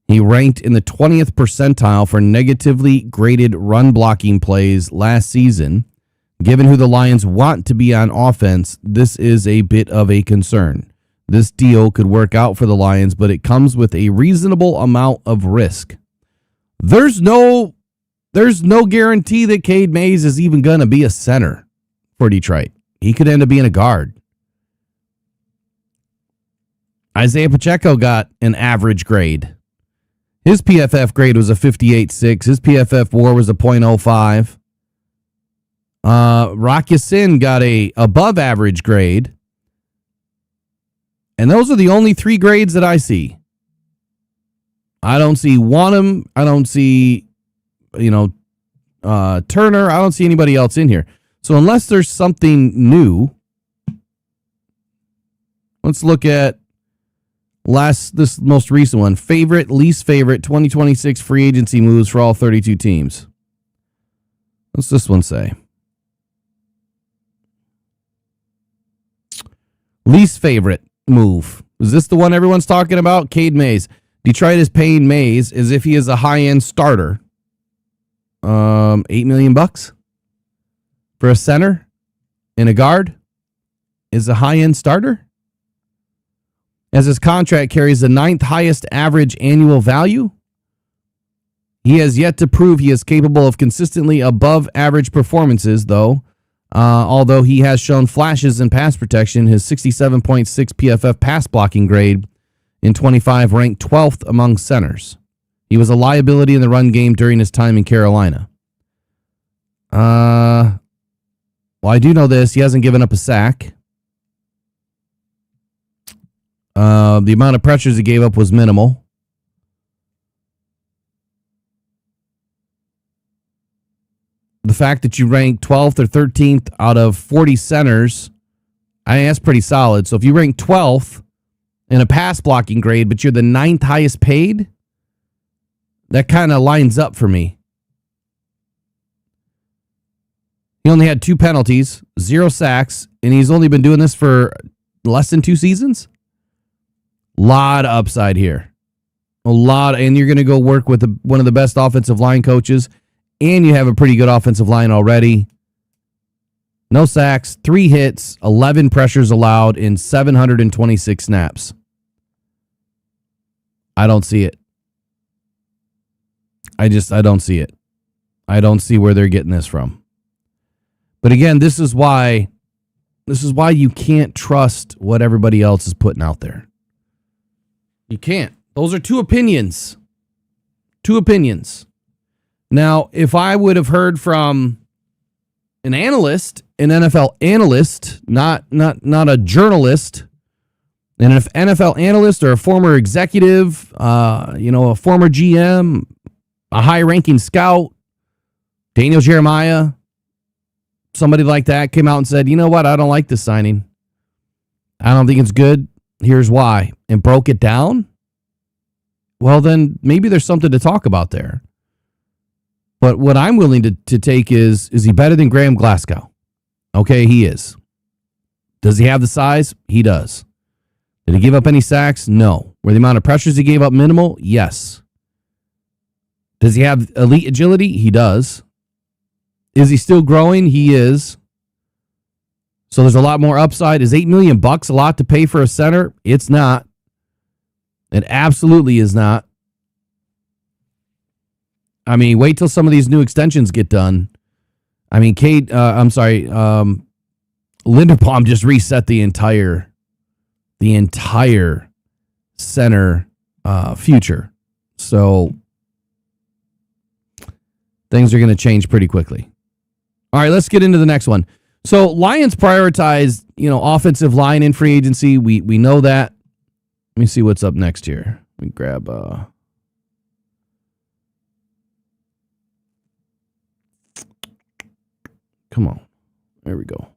He ranked in the 20th percentile for negatively graded run blocking plays last season. Given who the Lions want to be on offense, this is a bit of a concern. This deal could work out for the Lions, but it comes with a reasonable amount of risk. There's no guarantee that Cade Mays is even going to be a center for Detroit. He could end up being a guard. Isaiah Pacheco got an average grade. His PFF grade was a 58.6. His PFF WAR was a 0.05. Rock Ya-Sin got a above average grade. And those are the only three grades that I see. I don't see Wanham. I don't see, Turner. I don't see anybody else in here. So unless there's something new, let's look at this most recent one. Favorite, least favorite, 2026 free agency moves for all 32 teams. What's this one say? Least favorite move. Is this the one everyone's talking about? Cade Mays. Detroit is paying Mays as if he is a high-end starter. $8 million for a center and a guard is a high-end starter. As his contract carries the 9th highest average annual value. He has yet to prove he is capable of consistently above average performances, though. Although he has shown flashes in pass protection, his 67.6 PFF pass blocking grade in 25 ranked 12th among centers. He was a liability in the run game during his time in Carolina. Well, I do know this. He hasn't given up a sack. The amount of pressures he gave up was minimal. The fact that you rank 12th or 13th out of 40 centers, I think that's pretty solid. So if you rank 12th in a pass blocking grade, but you're the 9th highest paid, that kind of lines up for me. He only had 2 penalties, 0 sacks, and he's only been doing this for less than 2 seasons. Lot of upside here. And you're going to go work with one of the best offensive line coaches, and you have a pretty good offensive line already. No sacks, 3 hits, 11 pressures allowed in 726 snaps. I don't see it. I don't see it. I don't see where they're getting this from. But again, this is why you can't trust what everybody else is putting out there. You can't. Those are 2 opinions. 2 opinions. Now, if I would have heard from an analyst, an NFL analyst, not a journalist, an NFL analyst or a former executive, a former GM, a high-ranking scout, Daniel Jeremiah, somebody like that came out and said, you know what, I don't like this signing. I don't think it's good. Here's why. And broke it down. Well, then maybe there's something to talk about there. But what I'm willing to take is he better than Graham Glasgow? Okay, he is. Does he have the size? He does. Did he give up any sacks? No. Were the amount of pressures he gave up minimal? Yes. Does he have elite agility? He does. Is he still growing? He is. So there's a lot more upside. Is $8 million a lot to pay for a center? It's not. It absolutely is not. I mean, wait till some of these new extensions get done. I mean, Linderbaum just reset the entire center future. So things are going to change pretty quickly. All right, let's get into the next one. So Lions prioritized, offensive line in free agency. We know that. Let me see what's up next here. Let me grab come on. There we go.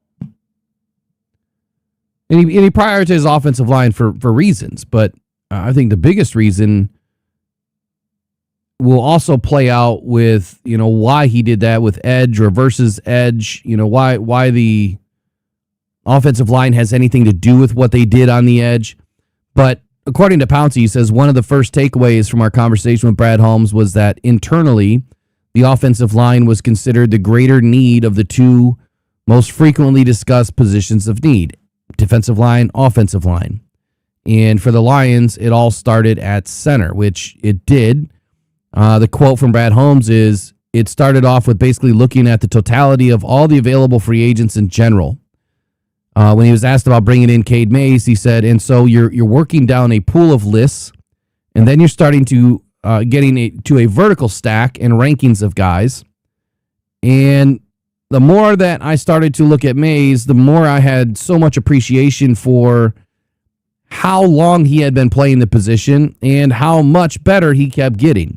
And he prioritized offensive line for reasons, but I think the biggest reason will also play out with, why he did that with edge or versus edge, why the offensive line has anything to do with what they did on the edge. But according to Pouncey, he says one of the first takeaways from our conversation with Brad Holmes was that internally, the offensive line was considered the greater need of the 2 most frequently discussed positions of need, defensive line, offensive line. And for the Lions, it all started at center, which it did. The quote from Brad Holmes is, it started off with basically looking at the totality of all the available free agents in general. When he was asked about bringing in Cade Mays, he said, and so you're working down a pool of lists, and then you're starting to getting to a vertical stack and rankings of guys. And the more that I started to look at Mays, the more I had so much appreciation for how long he had been playing the position and how much better he kept getting.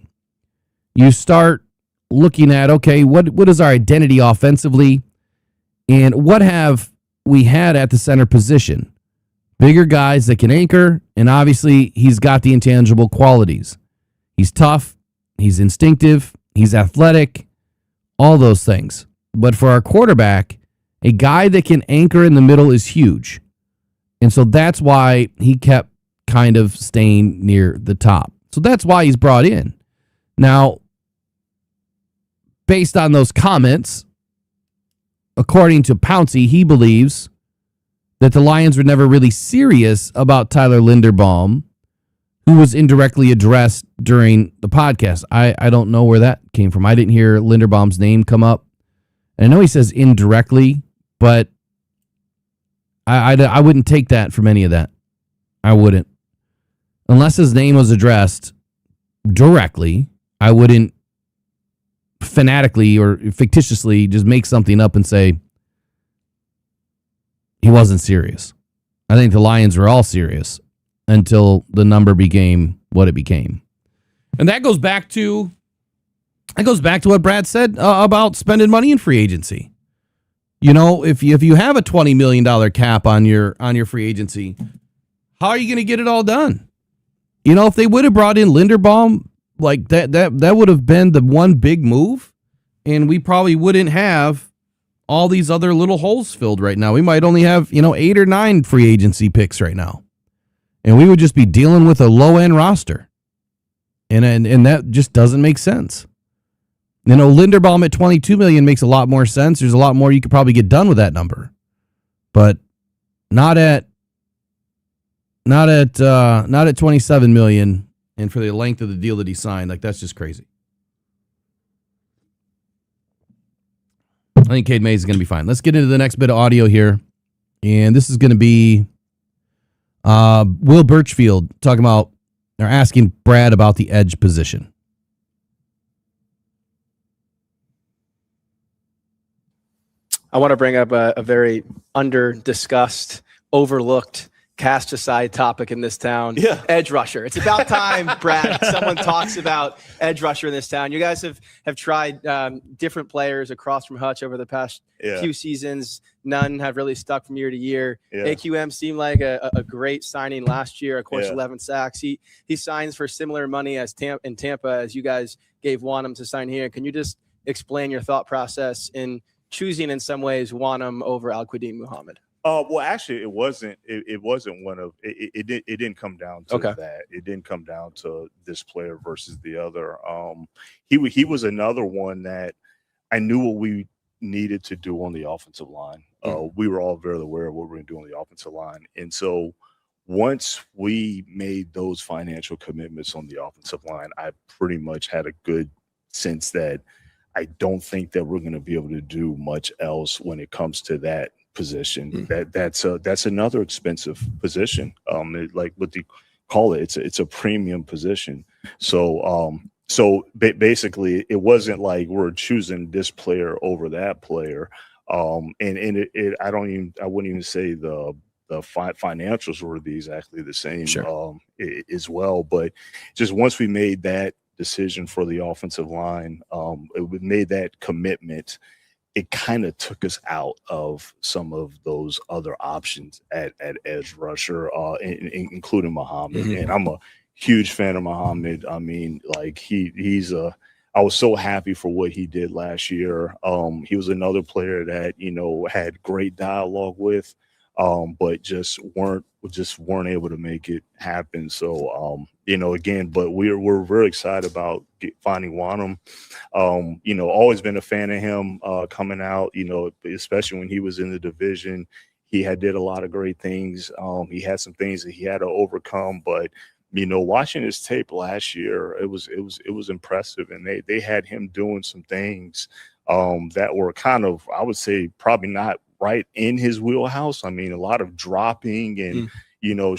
You start looking at, okay, what is our identity offensively, and what have we had at the center position? Bigger guys that can anchor, and obviously he's got the intangible qualities. He's tough, he's instinctive, he's athletic, all those things. But for our quarterback, a guy that can anchor in the middle is huge. And so that's why he kept kind of staying near the top. So that's why he's brought in. Now, based on those comments, according to Pouncey, he believes that the Lions were never really serious about Tyler Linderbaum, who was indirectly addressed during the podcast. I don't know where that came from. I didn't hear Linderbaum's name come up. And I know he says indirectly, But I wouldn't take that from any of that. I wouldn't. Unless his name was addressed directly, I wouldn't fanatically or fictitiously just make something up and say he wasn't serious. I think the Lions were all serious until the number became what it became. And that goes back to what Brad said about spending money in free agency. You know, if you have a $20 million cap on your free agency, how are you going to get it all done? You know, if they would have brought in Linderbaum, like that would have been the one big move, and we probably wouldn't have all these other little holes filled right now. We might only have, 8 or 9 free agency picks right now. And we would just be dealing with a low-end roster. And that just doesn't make sense. Linderbaum at $22 million makes a lot more sense. There's a lot more you could probably get done with that number. But not at $27 million, and for the length of the deal that he signed. Like, that's just crazy. I think Cade Mays is going to be fine. Let's get into the next bit of audio here. And this is going to be Will Birchfield talking about, or asking Brad about the edge position. I want to bring up a very under-discussed, overlooked, cast-aside topic in this town. Yeah. Edge rusher. It's about time, Brad, someone talks about edge rusher in this town. You guys have tried different players across from Hutch over the past few seasons. None have really stuck from year to year. AQM seemed like a great signing last year. Of course, 11 sacks. He signs for similar money as in Tampa as you guys gave Wanham to sign here. Can you just explain your thought process in choosing in some ways Wanham over Al-Quadin Muhammad? Well, actually, it wasn't. It wasn't one of. It didn't come down to that. It didn't come down to this player versus the other. He was another one that I knew what we needed to do on the offensive line. We were all very aware of what we were going to do on the offensive line, and so once we made those financial commitments on the offensive line, I pretty much had a good sense that I don't think that we're going to be able to do much else when it comes to that position. That's another expensive position. Like what they call it, it's a premium position. So basically, it wasn't like we're choosing this player over that player. I wouldn't even say the financials were exactly the same as well. But just once we made that decision for the offensive line, we made that commitment, it kind of took us out of some of those other options at edge rusher, including Muhammad. And I'm a huge fan of Muhammad. I mean, like I was so happy for what he did last year. He was another player that, had great dialogue with, but just weren't able to make it happen. So, again, but we're very excited about finding Wanham. Always been a fan of him coming out, especially when he was in the division. He did a lot of great things. He had some things that he had to overcome, but watching his tape last year, it was impressive, and they had him doing some things that were kind of, I would say, probably not right in his wheelhouse. I mean, a lot of dropping and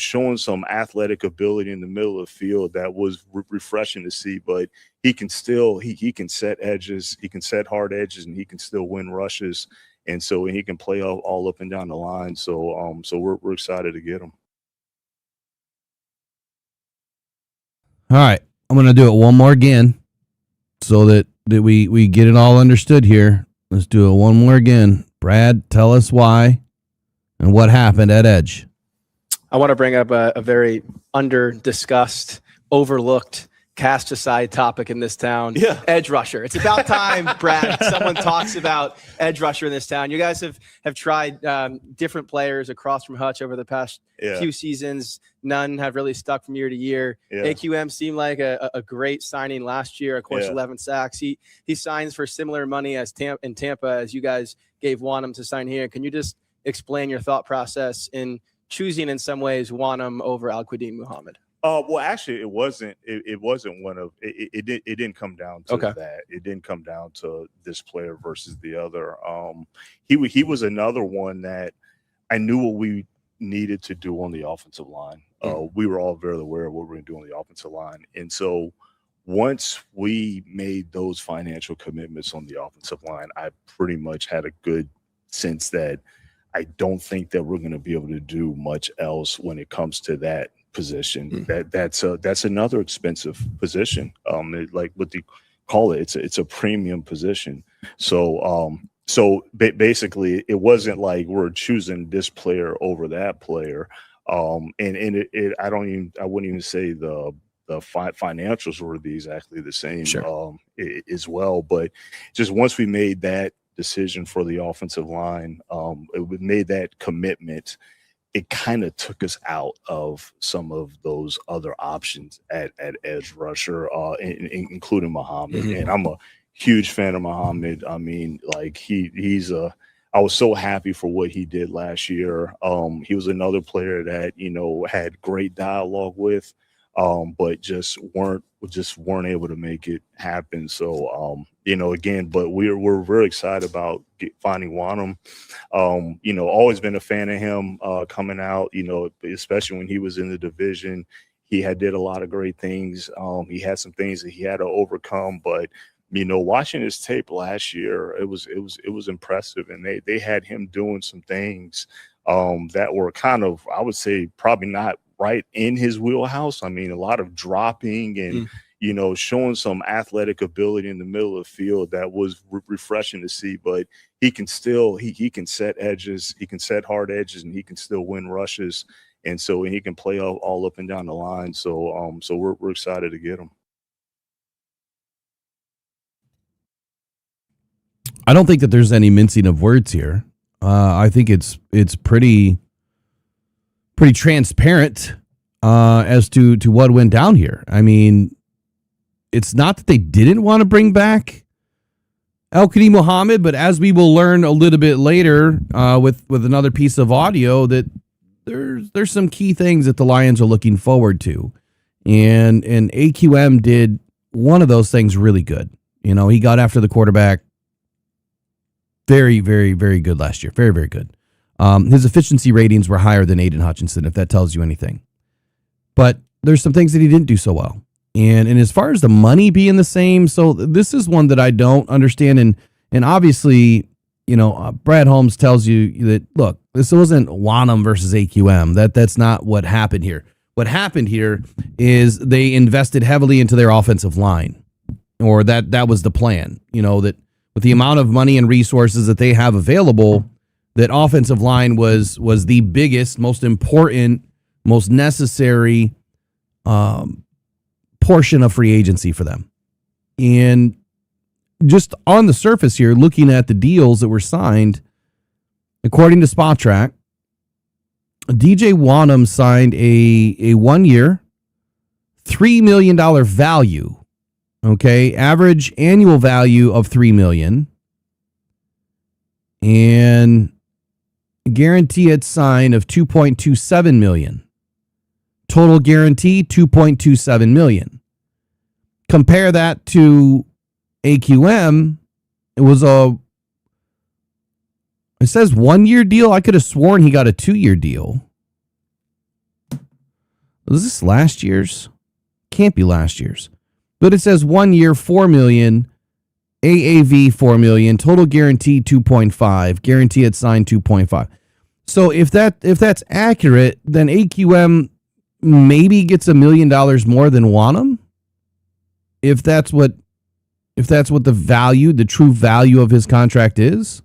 showing some athletic ability in the middle of the field that was refreshing to see. But he can still he can set edges, he can set hard edges, and he can still win rushes, and he can play all up and down the line. So we're excited to get him. All right, I'm going to do it one more again so that we get it all understood here. Let's do it one more again. Brad, tell us why and what happened at edge. I want to bring up a very under-discussed, overlooked, cast-aside topic in this town. Edge rusher. It's about time, Brad, someone talks about edge rusher in this town. You guys have tried different players across from Hutch over the past few seasons. None have really stuck from year to year. AQM seemed like a great signing last year. Of course, 11 sacks. He signs for similar money as in Tampa as you guys gave Wanham to sign here. Can you just explain your thought process in choosing in some ways Wanham over Al-Quadin Muhammad? Well, actually, it wasn't. It wasn't one of. It didn't come down to that. It didn't come down to this player versus the other. He was another one that I knew what we needed to do on the offensive line. We were all very aware of what we were going to do on the offensive line, and so once we made those financial commitments on the offensive line, I pretty much had a good sense that I don't think that we're going to be able to do much else when it comes to that position. That's another expensive position. Like what they call it, it's a premium position. So basically, it wasn't like we're choosing this player over that player. I wouldn't even say the financials were exactly the same as well. But just once we made that decision for the offensive line, we made that commitment, it kind of took us out of some of those other options at edge rusher, including Muhammad. And I'm a huge fan of Muhammad. I mean, like I was so happy for what he did last year. He was another player that, had great dialogue with, but just weren't able to make it happen. So, again, but we're very excited about finding Wanham. Always been a fan of him coming out, especially when he was in the division. He did a lot of great things. He had some things that he had to overcome, but watching his tape last year, it was impressive, and they had him doing some things that were kind of, I would say, probably not right in his wheelhouse. I mean, a lot of dropping and showing some athletic ability in the middle of the field that was refreshing to see. But he can still he can set edges, he can set hard edges, and he can still win rushes, and he can play all up and down the line. So we're excited to get him. I don't think that there's any mincing of words here. I think it's pretty transparent as to what went down here. I mean, it's not that they didn't want to bring back El-Kadi Muhammad, but as we will learn a little bit later with another piece of audio, that there's some key things that the Lions are looking forward to, and AQM did one of those things really good. He got after the quarterback. Very, very, very good last year. Very, very good. His efficiency ratings were higher than Aiden Hutchinson, if that tells you anything. But there's some things that he didn't do so well. And as far as the money being the same, so this is one that I don't understand. And obviously, Brad Holmes tells you that, look, this wasn't Wanham versus AQM. That's not what happened here. What happened here is they invested heavily into their offensive line, or that was the plan. That with the amount of money and resources that they have available, that offensive line was the biggest, most important, most necessary portion of free agency for them. And just on the surface here, looking at the deals that were signed, according to SpotTrack, DJ Wanham signed a 1 year, $3 million value. Okay, average annual value of $3 million, and guaranteed sign of $2.27 million. Total guarantee $2.27 million. Compare that to AQM. It says 1 year deal. I could have sworn he got a 2 year deal. Was this last year's? Can't be last year's. But it says 1 year, $4 million, AAV $4 million, total guarantee 2.5, guarantee at sign 2.5. So if that's accurate, then AQM maybe gets $1 million more than Wanham. If that's what the value, the true value of his contract is.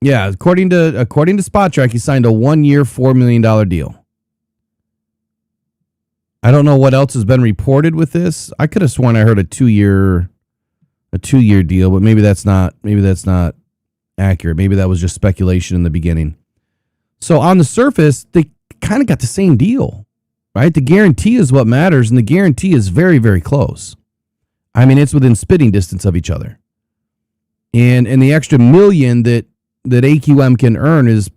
Yeah, according to SpotTrack, he signed a 1 year, $4 million deal. I don't know what else has been reported with this. I could have sworn I heard a 2 year deal, but maybe that's not accurate. Maybe that was just speculation in the beginning. So on the surface, they kind of got the same deal, right? The guarantee is what matters, and the guarantee is very, very close. I mean, it's within spitting distance of each other. And the extra $1 million that AQM can earn is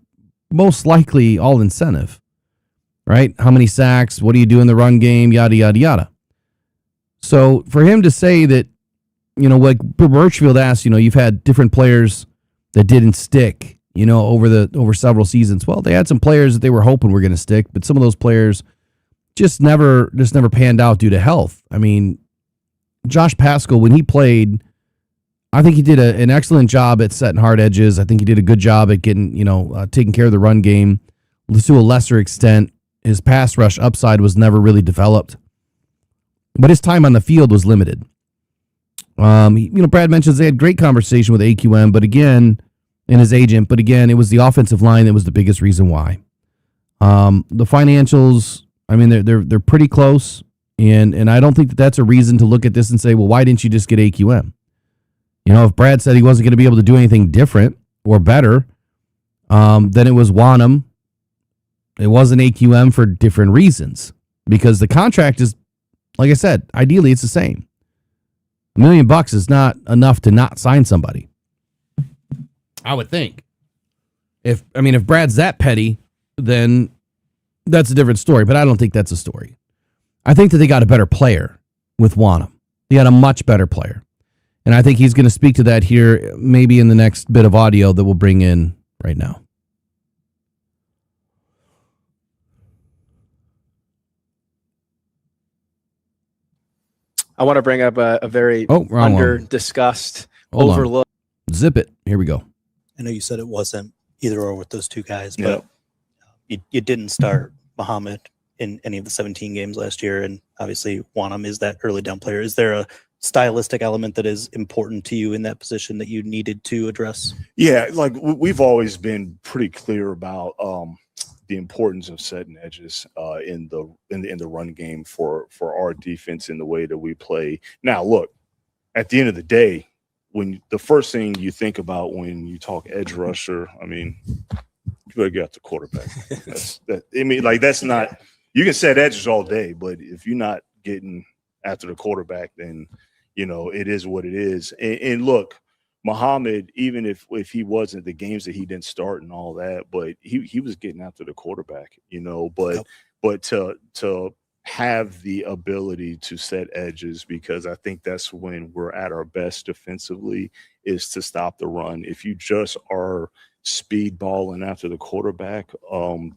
most likely all incentive, right? How many sacks? What do you do in the run game? Yada, yada, yada. So for him to say that, like Birchfield asked, you've had different players that didn't stick, over several seasons. Well, they had some players that they were hoping were going to stick, but some of those players just never panned out due to health. I mean, Josh Paschal, when he played, I think he did an excellent job at setting hard edges. I think he did a good job at getting, taking care of the run game. To a lesser extent, his pass rush upside was never really developed, but his time on the field was limited. Brad mentions they had great conversation with AQM, but again, and his agent, but again, it was the offensive line that was the biggest reason why. The financials, I mean, they're pretty close, and I don't think that that's a reason to look at this and say, well, why didn't you just get AQM? If Brad said he wasn't going to be able to do anything different or better, then it was Wanham. It wasn't AQM for different reasons, because the contract is, like I said, ideally it's the same. $1 million is not enough to not sign somebody, I would think. If Brad's that petty, then that's a different story, but I don't think that's a story. I think that they got a better player with Wanham. They got a much better player. And I think he's going to speak to that here, maybe in the next bit of audio that we'll bring in right now. I want to bring up a very under-discussed, overlooked. Zip it. Here we go. I know you said it wasn't either or with those two guys, but you didn't start Muhammad in any of the 17 games last year, and obviously Wanham is that early down player. Is there a stylistic element that is important to you in that position that you needed to address? Yeah, like we've always been pretty clear about the importance of setting edges in the run game for our defense in the way that we play. Now, look, at the end of the day, when the first thing you think about when you talk edge rusher, I mean, you better get out the quarterback. That's not. You can set edges all day, but if you're not getting after the quarterback, then it is what it is. And look, Muhammad, even if he wasn't, the games that he didn't start and all that, but he was getting after the quarterback, but to have the ability to set edges, because I think that's when we're at our best defensively, is to stop the run. If you just are speed balling after the quarterback,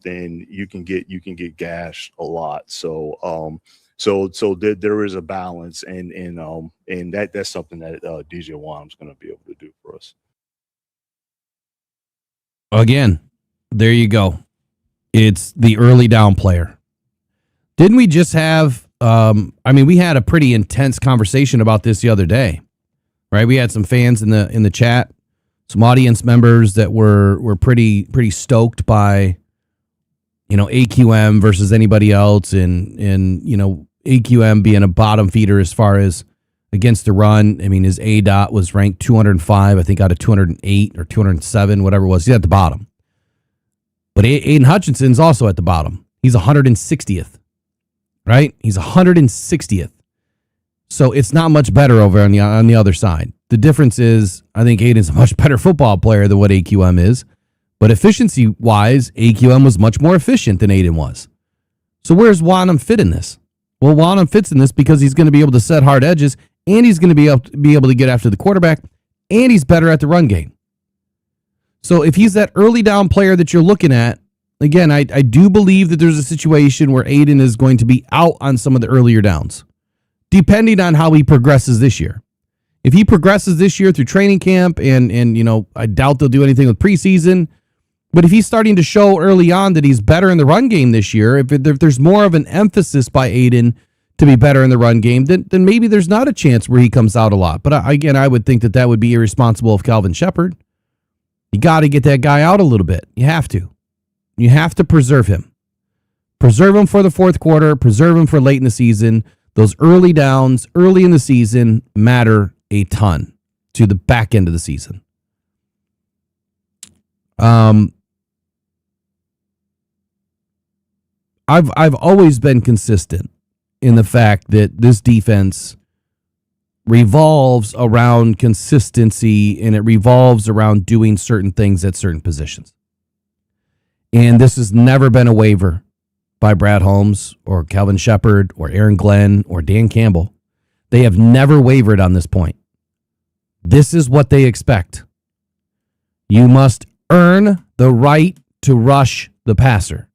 then you can get gashed a lot. So there is a balance, and that's something that DJ Wanham's going to be able to do for us. Again, there you go. It's the early down player. Didn't we just have? We had a pretty intense conversation about this the other day, right? We had some fans in the chat, some audience members that were pretty stoked by, AQM versus anybody else, and AQM being a bottom feeder as far as against the run. I mean, his ADOT was ranked 205, I think, out of 208 or 207, whatever it was. He's at the bottom. But Aiden Hutchinson's also at the bottom. He's 160th, right? He's 160th. So it's not much better over on the other side. The difference is, I think Aiden's a much better football player than what AQM is. But efficiency-wise, AQM was much more efficient than Aiden was. So where's Wanham fit in this? Well, Wanham fits in this because he's going to be able to set hard edges, and he's going to be able to get after the quarterback, and he's better at the run game. So if he's that early down player that you're looking at, again, I do believe that there's a situation where Aiden is going to be out on some of the earlier downs, depending on how he progresses this year. If he progresses this year through training camp, and I doubt they'll do anything with preseason, but if he's starting to show early on that he's better in the run game this year, if there's more of an emphasis by Aiden to be better in the run game, then maybe there's not a chance where he comes out a lot. But again, I would think that would be irresponsible of Calvin Shepard. You got to get that guy out a little bit. You have to. You have to preserve him. Preserve him for the fourth quarter. Preserve him for late in the season. Those early downs, early in the season, matter a ton to the back end of the season. I've always been consistent in the fact that this defense revolves around consistency, and it revolves around doing certain things at certain positions. And this has never been a waiver by Brad Holmes or Calvin Shepard or Aaron Glenn or Dan Campbell. They have never wavered on this point. This is what they expect. You must earn the right to rush the passer.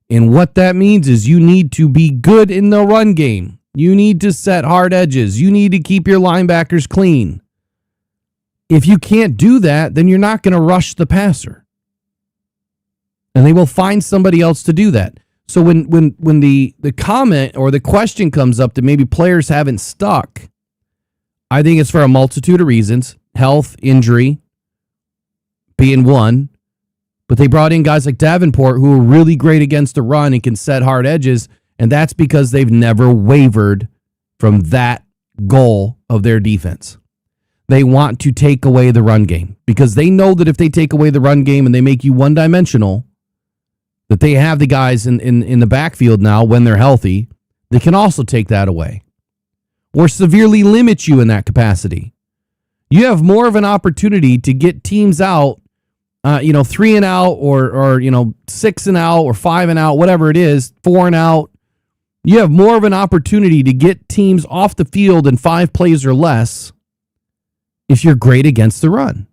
And what that means is you need to be good in the run game. You need to set hard edges. You need to keep your linebackers clean. If you can't do that, then you're not going to rush the passer. And they will find somebody else to do that. So when the comment or the question comes up that maybe players haven't stuck, I think it's for a multitude of reasons. Health, injury being one. But they brought in guys like Davenport who are really great against the run and can set hard edges. And that's because they've never wavered from that goal of their defense. They want to take away the run game because they know that if they take away the run game and they make you one-dimensional, that they have the guys in the backfield now when they're healthy, they can also take that away or severely limit you in that capacity. You have more of an opportunity to get teams out, 3 and out or 6 and out or 5 and out, whatever it is, 4 and out. You have more of an opportunity to get teams off the field in 5 plays or less if you're great against the run.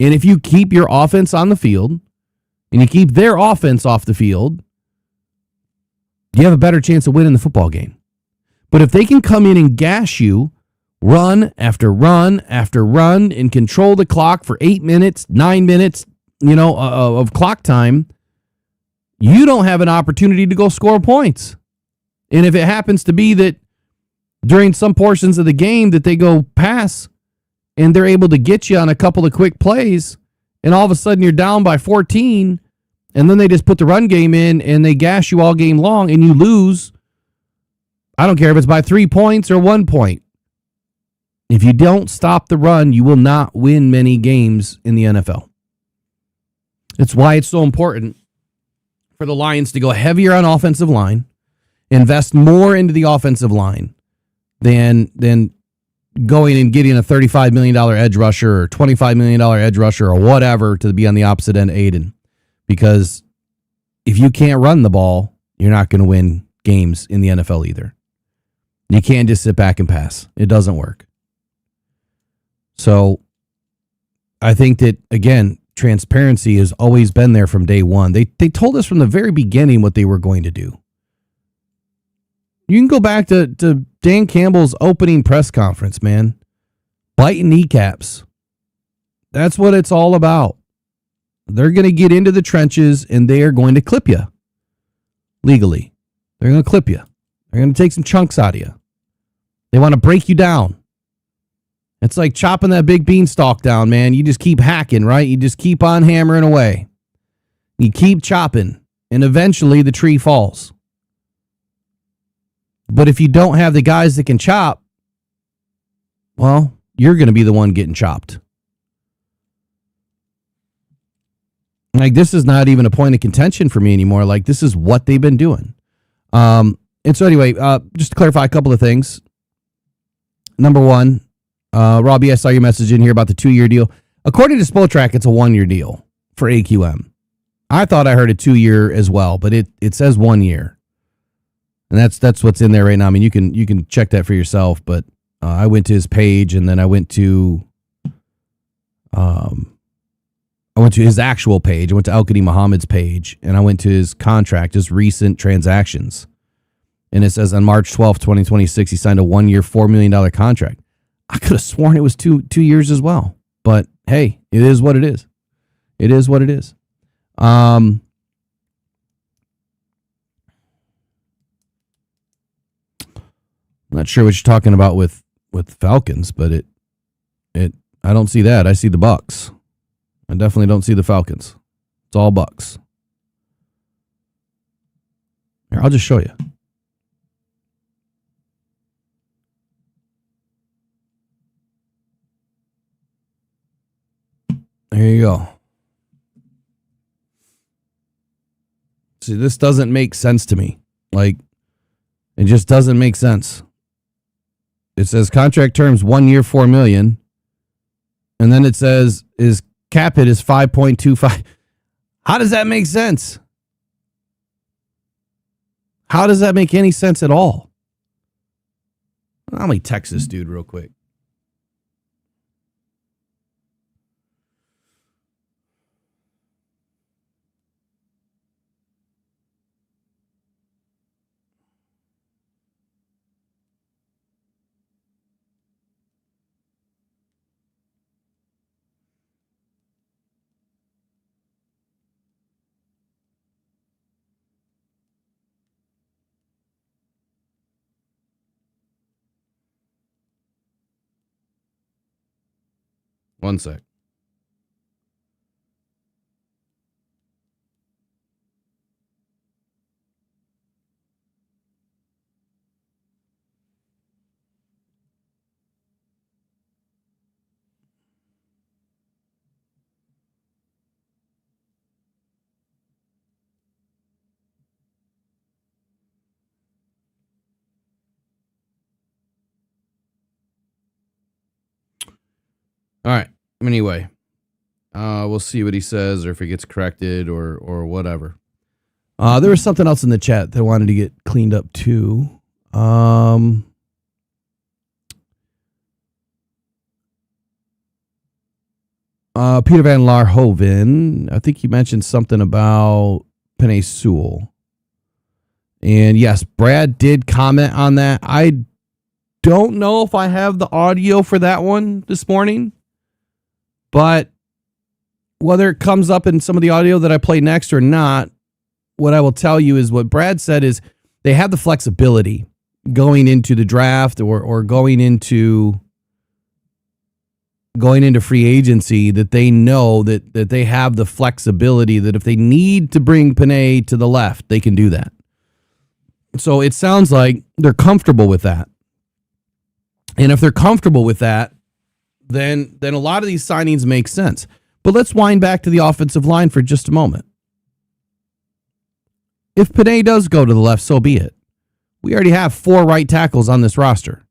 And if you keep your offense on the field and you keep their offense off the field, you have a better chance of winning the football game. But if they can come in and gash you run after run after run and control the clock for 8 minutes, 9 minutes, of clock time, you don't have an opportunity to go score points. And if it happens to be that during some portions of the game that they go pass and they're able to get you on a couple of quick plays, and all of a sudden you're down by 14, and then they just put the run game in and they gash you all game long and you lose, I don't care if it's by 3 points or 1 point. If you don't stop the run, you will not win many games in the NFL. It's why it's so important for the Lions to go heavier on offensive line, invest more into the offensive line than going and getting a $35 million edge rusher or $25 million edge rusher or whatever to be on the opposite end of Aiden. Because if you can't run the ball, you're not going to win games in the NFL either. You can't just sit back and pass. It doesn't work. So I think that, again, transparency has always been there from day one. They told us from the very beginning what they were going to do. You can go back to Dan Campbell's opening press conference, man. Biting kneecaps. That's what it's all about. They're going to get into the trenches and they are going to clip you legally. They're going to clip you. They're going to take some chunks out of you. They want to break you down. It's like chopping that big beanstalk down, man. You just keep hacking, right? You just keep on hammering away. You keep chopping, and eventually the tree falls. But if you don't have the guys that can chop, well, you're going to be the one getting chopped. Like, this is not even a point of contention for me anymore. Like, this is what they've been doing. And so anyway, just to clarify a couple of things. Number one, Robbie, I saw your message in here about the 2-year deal. According to Spotrac, it's a 1-year deal for AQM. I thought I heard a 2-year as well, but it says 1 year. And that's what's in there right now. I mean, you can check that for yourself, but I went to his page and then I went to his actual page. I went to Al-Qadim Muhammad's page and I went to his contract, his recent transactions. And it says on March 12th, 2026, he signed a 1-year, $4 million contract. I could have sworn it was two years as well. But hey, it is what it is. It is what it is. I'm not sure what you're talking about with Falcons, but it I don't see that. I see the Bucks. I definitely don't see the Falcons. It's all Bucks. Here, I'll just show you. There you go. See, this doesn't make sense to me. Like, it just doesn't make sense. It says contract terms 1 year, $4 million. And then it says his cap hit is 5.25. How does that make sense? How does that make any sense at all? Let me text this dude real quick. One sec. All right. Anyway, we'll see what he says or if it gets corrected or whatever. There was something else in the chat that I wanted to get cleaned up too. Peter Van Larhoven, I think he mentioned something about Penei Sewell. And yes, Brad did comment on that. I don't know if I have the audio for that one this morning, but whether it comes up in some of the audio that I play next or not, what I will tell you is what Brad said is they have the flexibility going into the draft or going into free agency, that they know that they have the flexibility that if they need to bring Penei to the left, they can do that. So it sounds like they're comfortable with that. And if they're comfortable with that, then a lot of these signings make sense. But let's wind back to the offensive line for just a moment. If Penei does go to the left, so be it. We already have 4 right tackles on this roster.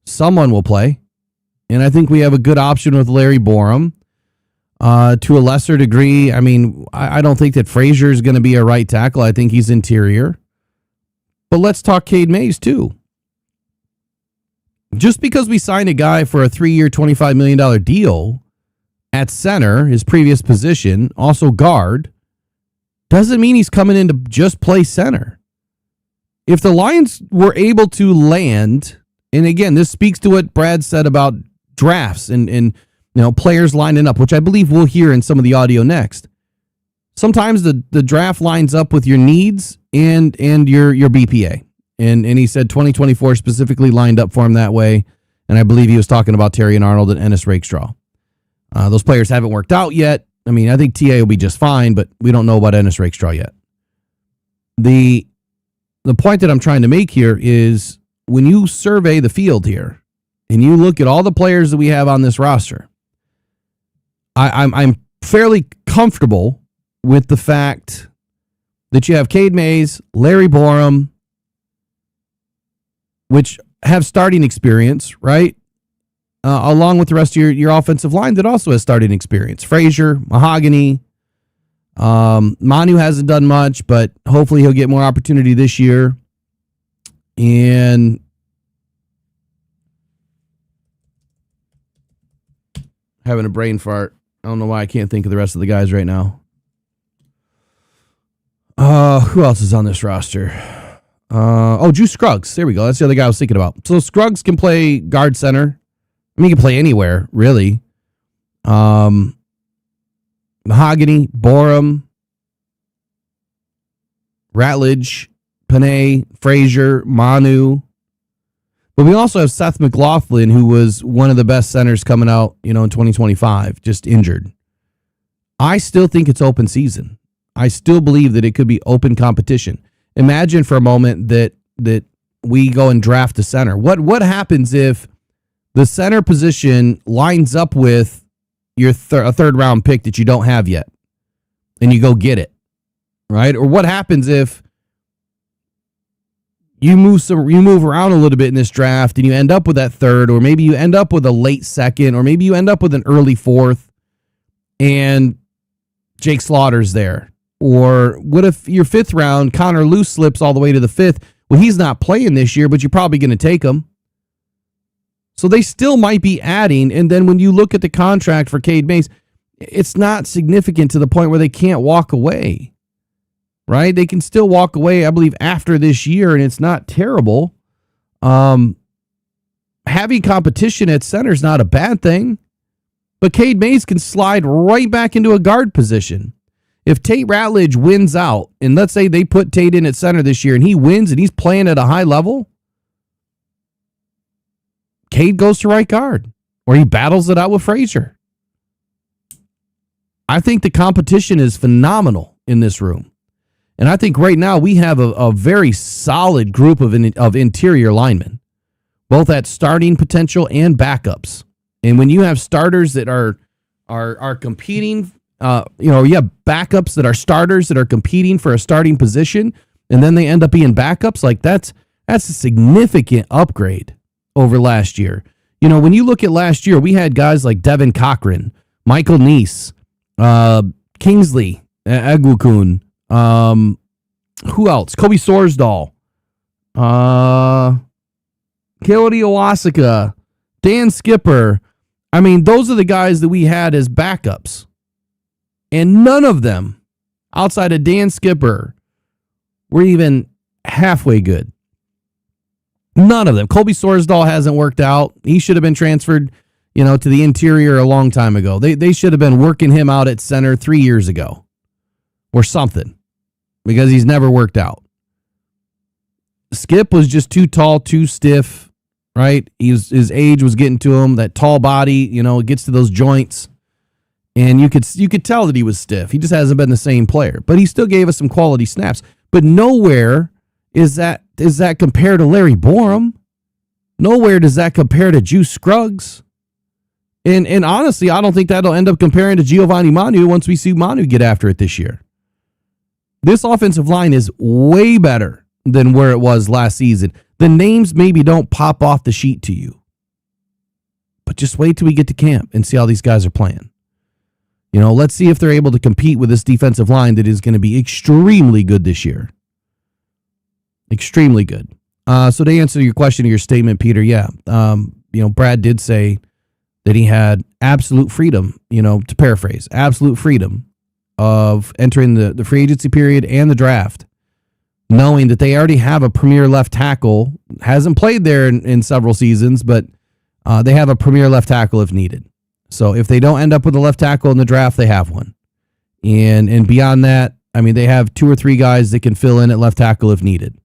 Someone will play. And I think we have a good option with Larry Borum. To a lesser degree, I mean, I don't think that Frazier is going to be a right tackle. I think he's interior. But let's talk Cade Mays too. Just because we signed a guy for a 3-year, $25 million deal at center, his previous position, also guard, doesn't mean he's coming in to just play center. If the Lions were able to land, and again, this speaks to what Brad said about drafts and players lining up, which I believe we'll hear in some of the audio next. Sometimes the draft lines up with your needs and your BPA. And he said 2024 specifically lined up for him that way. And I believe he was talking about Terry and Arnold and Ennis Rakestraw. Those players haven't worked out yet. I mean, I think TA will be just fine, but we don't know about Ennis Rakestraw yet. The point that I'm trying to make here is when you survey the field here and you look at all the players that we have on this roster, I'm fairly comfortable with the fact that you have Cade Mays, Larry Borum, which have starting experience, right? Along with the rest of your offensive line that also has starting experience. Frazier, Mahogany. Manu hasn't done much, but hopefully he'll get more opportunity this year. And having a brain fart. I don't know why I can't think of the rest of the guys right now. Who else is on this roster? Drew Scruggs. There we go. That's the other guy I was thinking about. So Scruggs can play guard center. I mean, he can play anywhere, really. Mahogany, Borum, Ratledge, Penei, Frazier, Manu. But we also have Seth McLaughlin, who was one of the best centers coming out, in 2025, just injured. I still think it's open season. I still believe that it could be open competition. Imagine for a moment that we go and draft a center. What happens if the center position lines up with your a third round pick that you don't have yet, and you go get it, right? Or what happens if you move around a little bit in this draft and you end up with that third, or maybe you end up with a late second, or maybe you end up with an early fourth, and Jake Slaughter's there, Or what if your 5th round, Connor Luce slips all the way to the 5th? Well, he's not playing this year, but you're probably going to take him. So they still might be adding. And then when you look at the contract for Cade Mays, it's not significant to the point where they can't walk away, right? They can still walk away, I believe, after this year, and it's not terrible. Having competition at center is not a bad thing, but Cade Mays can slide right back into a guard position. If Tate Ratledge wins out, and let's say they put Tate in at center this year and he wins and he's playing at a high level, Cade goes to right guard or he battles it out with Frazier. I think the competition is phenomenal in this room. And I think right now we have a very solid group of interior linemen, both at starting potential and backups. And when you have starters that are competing, backups that are starters that are competing for a starting position, and then they end up being backups, like that's a significant upgrade over last year. You know, when you look at last year, we had guys like Devin Cochran, Michael Neese, Kingsley Egwukun, who else? Kobe Sorsdahl, Keodi Owasika, Dan Skipper. I mean, those are the guys that we had as backups. And none of them, outside of Dan Skipper, were even halfway good. None of them. Kobe Sorsdahl hasn't worked out. He should have been transferred, to the interior a long time ago. They should have been working him out at center 3 years ago or something, because he's never worked out. Skip was just too tall, too stiff, right? His age was getting to him. That tall body, it gets to those joints. And you could tell that he was stiff. He just hasn't been the same player. But he still gave us some quality snaps. But nowhere is that compared to Larry Borum. Nowhere does that compare to Juice Scruggs. And honestly, I don't think that'll end up comparing to Giovanni Manu once we see Manu get after it this year. This offensive line is way better than where it was last season. The names maybe don't pop off the sheet to you. But just wait till we get to camp and see how these guys are playing. Let's see if they're able to compete with this defensive line that is going to be extremely good this year. Extremely good. So to answer your question or your statement, Peter, yeah. Brad did say that he had absolute freedom, to paraphrase, absolute freedom of entering the free agency period and the draft, knowing that they already have a premier left tackle. Hasn't played there in several seasons, but they have a premier left tackle if needed. So if they don't end up with a left tackle in the draft, they have one. And beyond that, I mean, they have 2 or 3 guys that can fill in at left tackle if needed.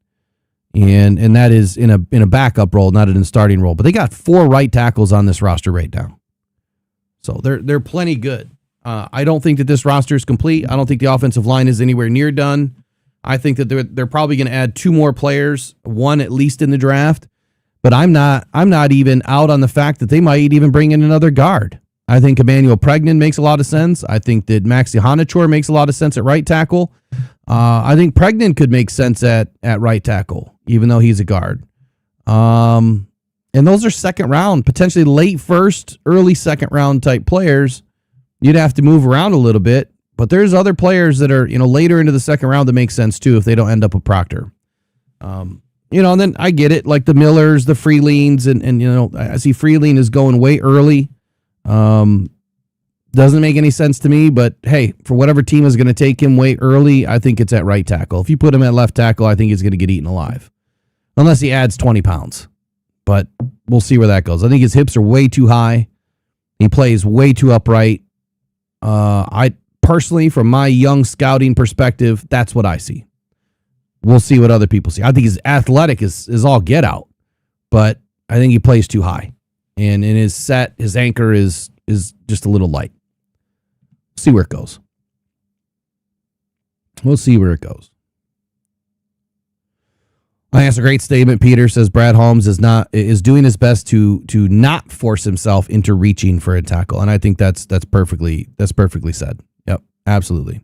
And that is in a backup role, not in a starting role. But they got 4 right tackles on this roster right now. So they're plenty good. I don't think that this roster is complete. I don't think the offensive line is anywhere near done. I think that they're probably going to add 2 more players, 1 at least in the draft. But I'm not even out on the fact that they might even bring in another guard. I think Emmanuel Pregnan makes a lot of sense. I think that Maxi Hanachor makes a lot of sense at right tackle. I think Pregnan could make sense at right tackle, even though he's a guard. And those are second round, potentially late first, early second round type players. You'd have to move around a little bit, but there's other players that are, later into the second round that make sense too if they don't end up with Proctor. And then I get it, like the Millers, the Freelines, and I see Freeling is going way early. Doesn't make any sense to me, but hey, for whatever team is going to take him way early, I think it's at right tackle. If you put him at left tackle, I think he's going to get eaten alive. Unless he adds 20 pounds. But we'll see where that goes. I think his hips are way too high. He plays way too upright. I personally, from my young scouting perspective, that's what I see. We'll see what other people see. I think his athletic is all get out, but I think he plays too high. And in his anchor is just a little light. See where it goes. We'll see where it goes. I think that's a great statement. Peter says Brad Holmes is doing his best to not force himself into reaching for a tackle, and I think that's perfectly said. Yep, absolutely.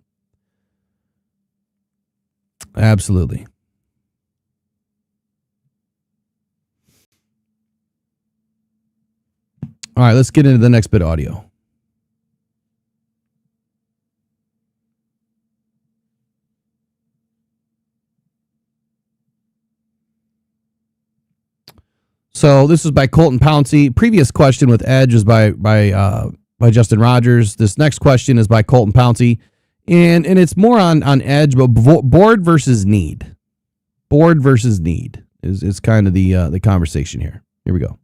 Absolutely. All right, let's get into the next bit of audio. So this was by Colton Pouncey. Previous question with Edge was by Justin Rogers. This next question is by Colton Pouncey, and it's more on Edge, but board versus need. Board versus need is kind of the conversation here. Here we go.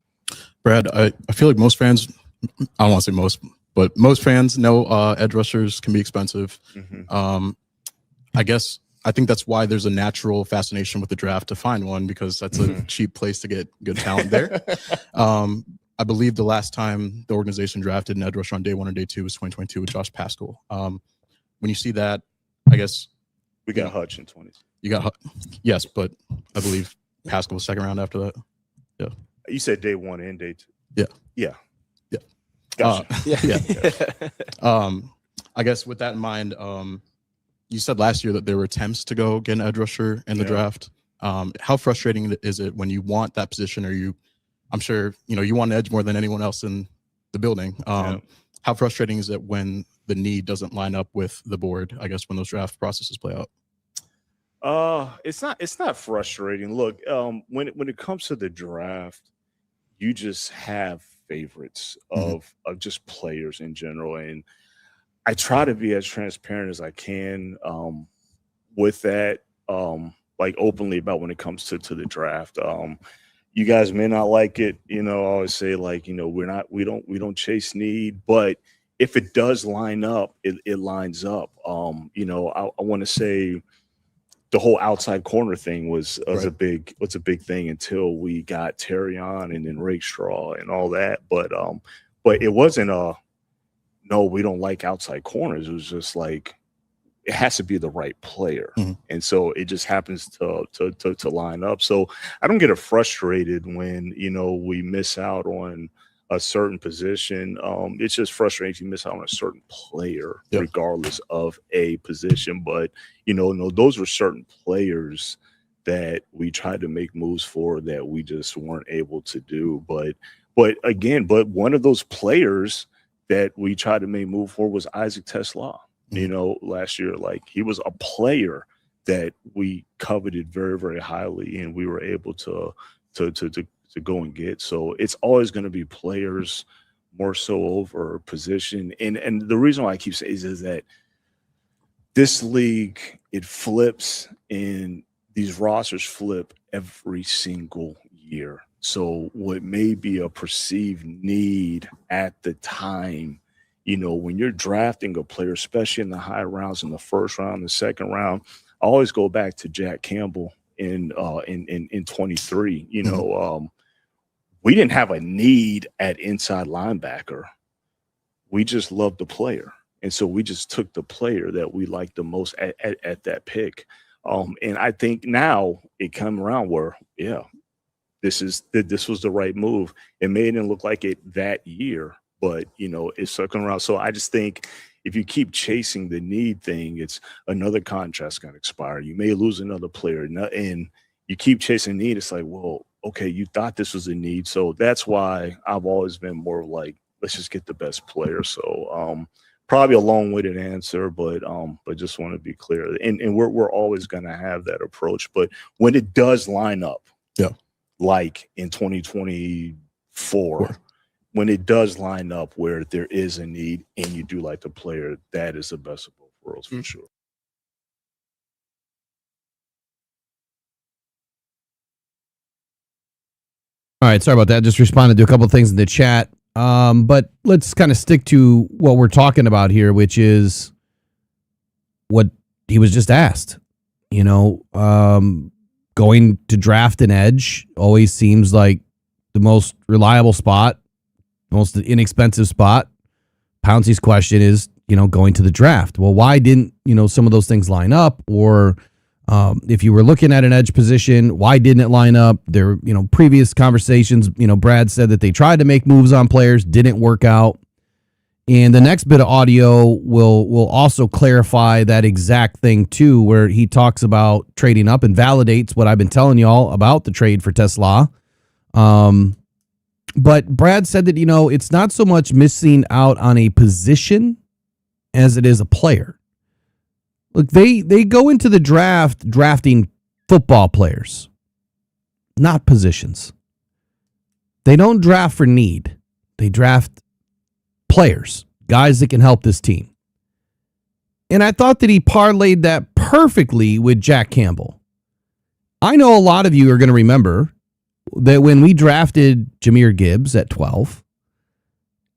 Brad, I feel like most fans, I don't want to say most, but most fans know edge rushers can be expensive. I think that's why there's a natural fascination with the draft to find one, because that's a cheap place to get good talent there. I believe the last time the organization drafted an edge rusher on day 1 or day 2 was 2022 with Josh Paschal. When you see that, I guess we got Hutch in 20. You got yes, but I believe Paschal was second round after that. Yeah, you said day 1 and day 2. Yeah. Gotcha. I guess with that in mind, you said last year that there were attempts to go get an edge rusher in the draft. How frustrating is it when you want that position, or I'm sure, you want an edge more than anyone else in the building. How frustrating is it when the need doesn't line up with the board, I guess, when those draft processes play out? It's not frustrating. Look, when it comes to the draft, you just have favorites of just players in general, and I try to be as transparent as I can with that, like openly about when it comes to the draft. You guys may not like it, I always say, like, we don't chase need, but if it does line up, it lines up. I want to say the whole outside corner thing was a big thing until we got Terrion and then Rakestraw and all that. But it wasn't no, we don't like outside corners. It was just like, it has to be the right player. And so it just happens to line up. So I don't get frustrated when, we miss out on a certain position. It's just frustrating if you miss out on a certain player, regardless of a position. But, no, those were certain players that we tried to make moves for that we just weren't able to do. But one of those players that we tried to make move for was Isaac Tesla. Last year, like, he was a player that we coveted very, very highly, and we were able to go and get. So it's always going to be players more so over position. And the reason why I keep saying is that this league, it flips, and these rosters flip every single year. So what may be a perceived need at the time, when you're drafting a player, especially in the high rounds, in the first round, the second round, I always go back to Jack Campbell in 23. We didn't have a need at inside linebacker. We just loved the player. And so we just took the player that we liked the most at that pick. And I think now it come around where, this was the right move. It may not look like it that year, but it's circling around. So I just think if you keep chasing the need thing, it's another contract's going to expire. You may lose another player, and you keep chasing need. It's like, well, okay, you thought this was a need. So that's why I've always been more like, let's just get the best player. So probably a long-winded answer, but just want to be clear. And we're always going to have that approach. But when it does line up, like in 2024, when it does line up where there is a need and you do like the player, that is the best of both worlds for sure. All right, sorry about that. Just responded to a couple of things in the chat. But let's kind of stick to what we're talking about here, which is what he was just asked. Going to draft an edge always seems like the most reliable spot, most inexpensive spot. Pouncey's question is, going to the draft. Well, why didn't, some of those things line up? Or if you were looking at an edge position, why didn't it line up? There, previous conversations, Brad said that they tried to make moves on players, didn't work out. And the next bit of audio will also clarify that exact thing too, where he talks about trading up and validates what I've been telling y'all about the trade for Tesla. But Brad said that, it's not so much missing out on a position as it is a player. Look, they go into the draft drafting football players, not positions. They don't draft for need. They draft players, guys that can help this team. And I thought that he parlayed that perfectly with Jack Campbell. I know a lot of you are going to remember that when we drafted Jahmyr Gibbs at 12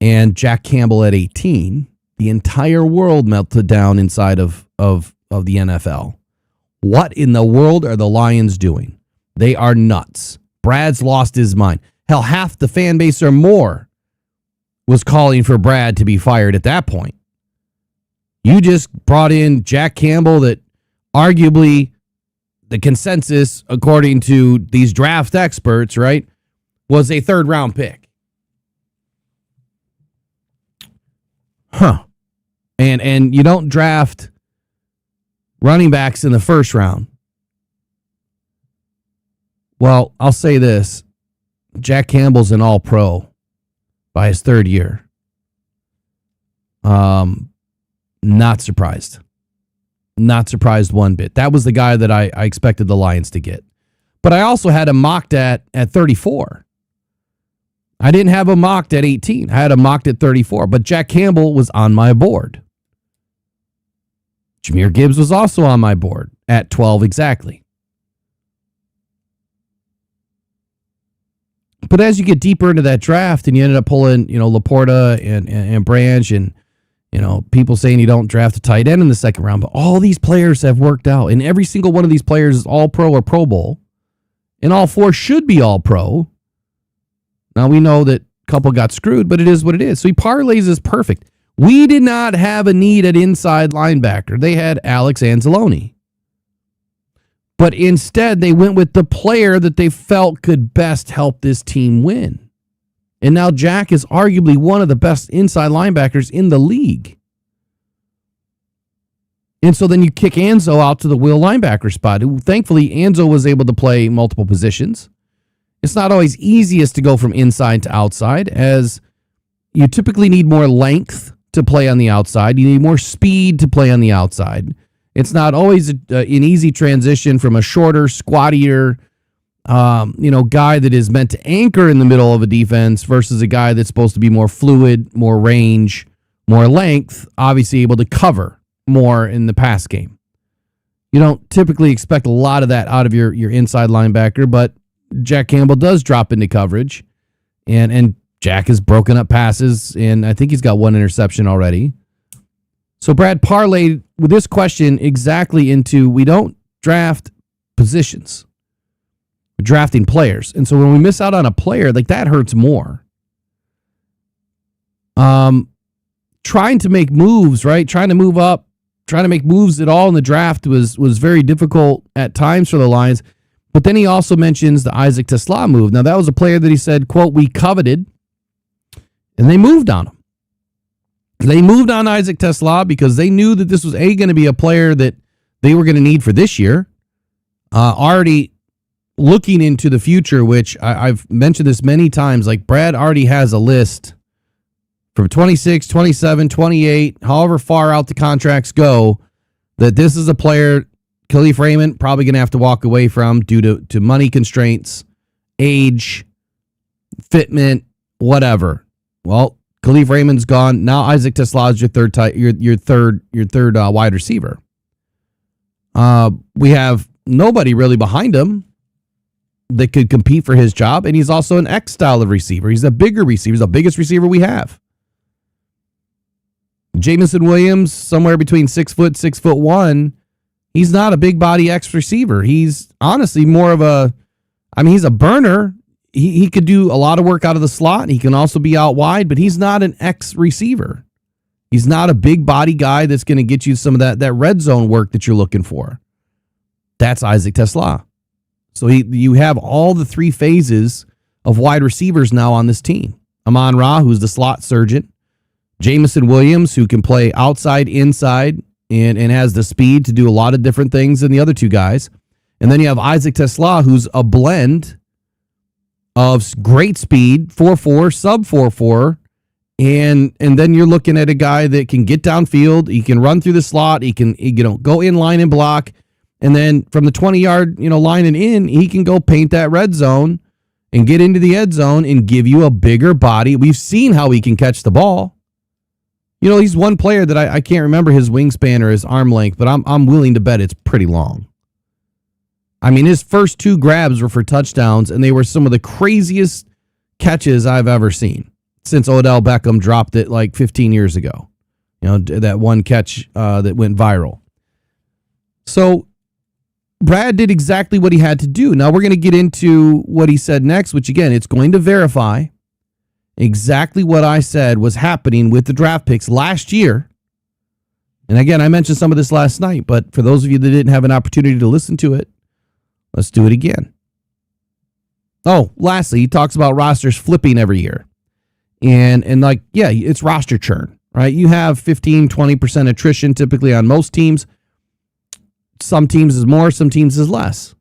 and Jack Campbell at 18, the entire world melted down inside of the NFL. What in the world are the Lions doing? They are nuts. Brad's lost his mind. Hell, half the fan base or more was calling for Brad to be fired at that point. You just brought in Jack Campbell that arguably the consensus, according to these draft experts, right, was a third-round pick. Huh. And you don't draft running backs in the first round. Well, I'll say this. Jack Campbell's an all-pro by his third year. Not surprised. Not surprised one bit. That was the guy that I expected the Lions to get. But I also had him mocked at 34. I didn't have him mocked at 18. I had him mocked at 34. But Jack Campbell was on my board. Jahmyr Gibbs was also on my board at 12 exactly. But as you get deeper into that draft and you ended up pulling, Laporta and Branch and, people saying you don't draft a tight end in the second round, but all these players have worked out. And every single one of these players is all pro or Pro Bowl. And all four should be all pro. Now we know that a couple got screwed, but it is what it is. So he parlays is perfect. We did not have a need at inside linebacker. They had Alex Anzalone. But instead, they went with the player that they felt could best help this team win. And now Jack is arguably one of the best inside linebackers in the league. And so then you kick Anzo out to the will linebacker spot. Thankfully, Anzo was able to play multiple positions. It's not always easiest to go from inside to outside, as you typically need more length to play on the outside. You need more speed to play on the outside. It's not always an easy transition from a shorter, squattier, guy that is meant to anchor in the middle of a defense versus a guy that's supposed to be more fluid, more range, more length, obviously able to cover more in the pass game. You don't typically expect a lot of that out of your inside linebacker, but Jack Campbell does drop into coverage, and Jack has broken up passes, and I think he's got one interception already. So Brad parlayed with this question exactly into, we don't draft positions. We're drafting players. And so when we miss out on a player, like, that hurts more. Trying to make moves, right? Trying to move up, trying to make moves at all in the draft was very difficult at times for the Lions. But then he also mentions the Isaac Tesla move. Now, that was a player that he said, quote, we coveted, and they moved on him. They moved on Isaac Tesla because they knew that this was going to be a player that they were going to need for this year. Already looking into the future, which I've mentioned this many times, like, Brad already has a list from 26, 27, 28, however far out the contracts go, that this is a player Khalif Raymond probably going to have to walk away from due to money constraints, age, fitment, whatever. Well, Khalif Raymond's gone. Now Isaac Tesla is your third wide receiver. We have nobody really behind him that could compete for his job, and he's also an X style of receiver. He's a bigger receiver. He's the biggest receiver we have. Jamison Williams, somewhere between 6 foot, 6'1". He's not a big body X receiver. He's honestly more of he's a burner. He could do a lot of work out of the slot. He can also be out wide, but he's not an X receiver. He's not a big body guy that's going to get you some of that red zone work that you're looking for. That's Isaac Tesla. So you have all the three phases of wide receivers now on this team. Amon Ra, who's the slot surgeon. Jamison Williams, who can play outside, inside, and has the speed to do a lot of different things than the other two guys. And then you have Isaac Tesla, who's a blend of great speed, 4.4, sub 4.4, and then you're looking at a guy that can get downfield. He can run through the slot. He can go in line and block, and then from the 20-yard line and in, he can go paint that red zone and get into the end zone and give you a bigger body. We've seen how he can catch the ball. You know, he's one player that I can't remember his wingspan or his arm length, but I'm willing to bet it's pretty long. I mean, his first 2 grabs were for touchdowns, and they were some of the craziest catches I've ever seen since Odell Beckham dropped it like 15 years ago. You know, that one catch that went viral. So Brad did exactly what he had to do. Now we're going to get into what he said next, which again, it's going to verify exactly what I said was happening with the draft picks last year. And again, I mentioned some of this last night, but for those of you that didn't have an opportunity to listen to it, let's do it again. Oh, lastly, he talks about rosters flipping every year. And like, yeah, it's roster churn, right? You have 15, 20% attrition typically on most teams. Some teams is more, some teams is less.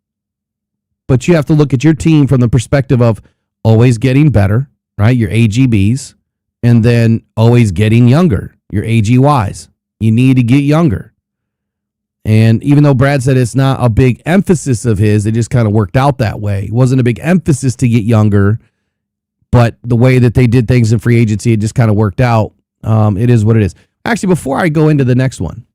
But you have to look at your team from the perspective of always getting better, right? Your AGBs, and then always getting younger, your AGYs. You need to get younger. And even though Brad said it's not a big emphasis of his, it just kind of worked out that way. It wasn't a big emphasis to get younger, but the way that they did things in free agency, it just kind of worked out. It is what it is. Actually, before I go into the next one,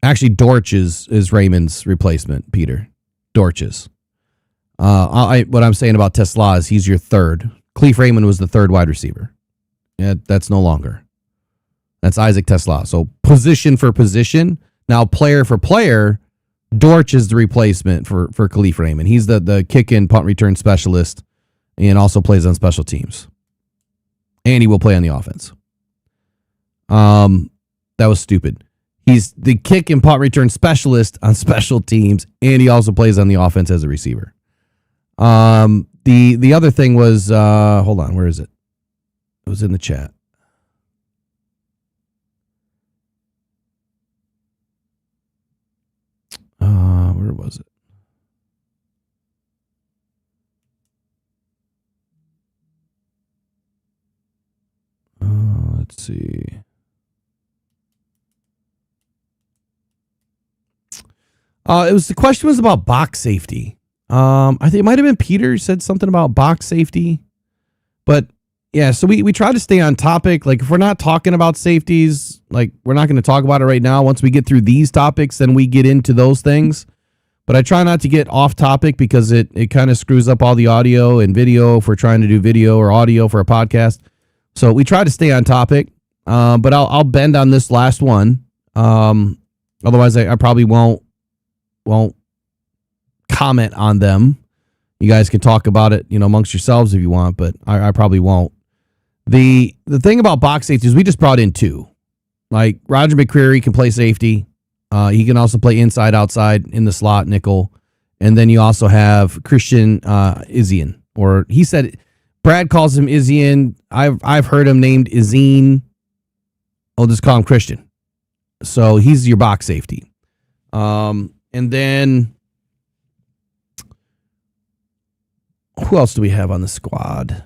actually, Dortch is Raymond's replacement, Peter. Dortch's. What I'm saying about Tesla is he's your third. Cleve Raymond was the third wide receiver. Yeah, that's no longer. That's Isaac Tesla. So position for position. Now player for player, Dortch is the replacement for Khalif Raymond. He's the kick and punt return specialist and also plays on special teams. And he will play on the offense. That was stupid. He's the kick and punt return specialist on special teams, and he also plays on the offense as a receiver. The other thing was, hold on, where is it? It was in the chat. Where was it? Let's see. The question was about box safety. I think it might have been Peter who said something about box safety, but yeah, so we try to stay on topic. Like if we're not talking about safeties, like we're not going to talk about it right now. Once we get through these topics, then we get into those things. But I try not to get off topic because it kind of screws up all the audio and video if we're trying to do video or audio for a podcast. So we try to stay on topic. But I'll bend on this last one. Otherwise I probably won't comment on them. You guys can talk about it, amongst yourselves if you want, but I probably won't. The thing about box safety is we just brought in 2. Like Roger McCreary can play safety. He can also play inside, outside, in the slot, nickel. And then you also have Christian Izian, or he said Brad calls him Izian. I've heard him named Izine. I'll just call him Christian. So he's your box safety. And then who else do we have on the squad?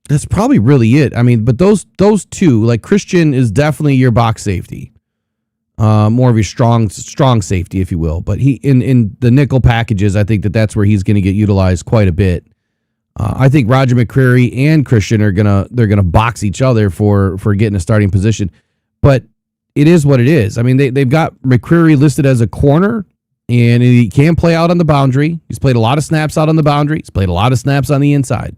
That's probably really it. I mean, but those 2, like Christian is definitely your box safety. More of your strong safety, if you will. But he in the nickel packages, I think that's where he's going to get utilized quite a bit. I think Roger McCreary and Christian they're gonna box each other for getting a starting position. But it is what it is. I mean, they've got McCreary listed as a corner, and he can play out on the boundary. He's played a lot of snaps out on the boundary. He's played a lot of snaps on the inside.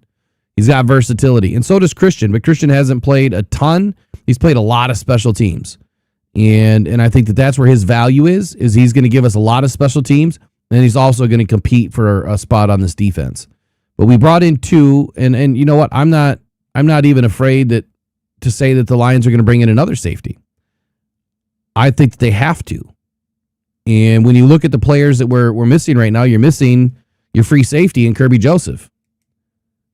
He's got versatility, and so does Christian. But Christian hasn't played a ton. He's played a lot of special teams, and I think that's where his value is he's going to give us a lot of special teams, and he's also going to compete for a spot on this defense. But we brought in 2, and you know what? I'm not even afraid to say that the Lions are going to bring in another safety. I think that they have to. And when you look at the players that we're missing right now, you're missing your free safety in Kirby Joseph.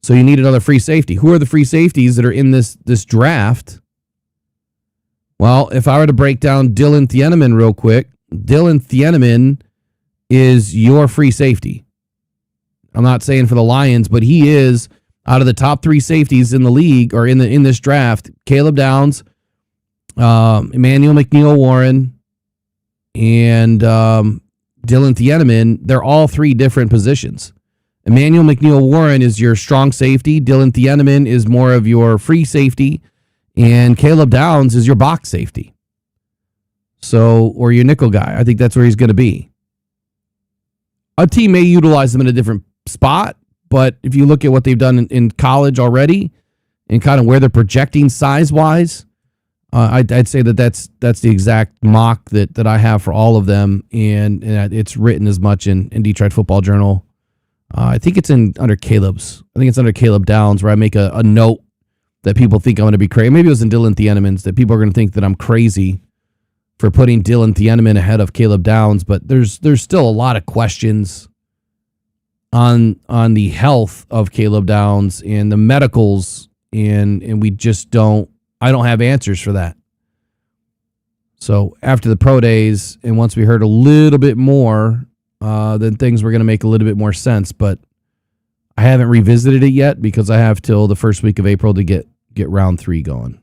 So you need another free safety. Who are the free safeties that are in this draft? Well, if I were to break down Dylan Thieneman real quick, Dylan Thieneman is your free safety. I'm not saying for the Lions, but he is Out of the top 3 safeties in the league or in this draft, Caleb Downs, Emmanuel McNeil-Warren, and Dylan Thieneman, they're all 3 different positions. Emmanuel McNeil-Warren is your strong safety. Dylan Thieneman is more of your free safety. And Caleb Downs is your box safety. So, or your nickel guy. I think that's where he's going to be. A team may utilize him in a different spot, but if you look at what they've done in college already and kind of where they're projecting size-wise, I'd say that's the exact mock that I have for all of them, and it's written as much in Detroit Football Journal. I think it's under Caleb's. I think it's under Caleb Downs where I make a note that people think I'm going to be crazy. Maybe it was in Dylan Thieneman's that people are going to think that I'm crazy for putting Dylan Thieneman ahead of Caleb Downs, but there's still a lot of questions on the health of Caleb Downs and the medicals, and we just I don't have answers for that. So after the pro days, and once we heard a little bit more, then things were going to make a little bit more sense. But I haven't revisited it yet because I have till the first week of April to get round 3 going,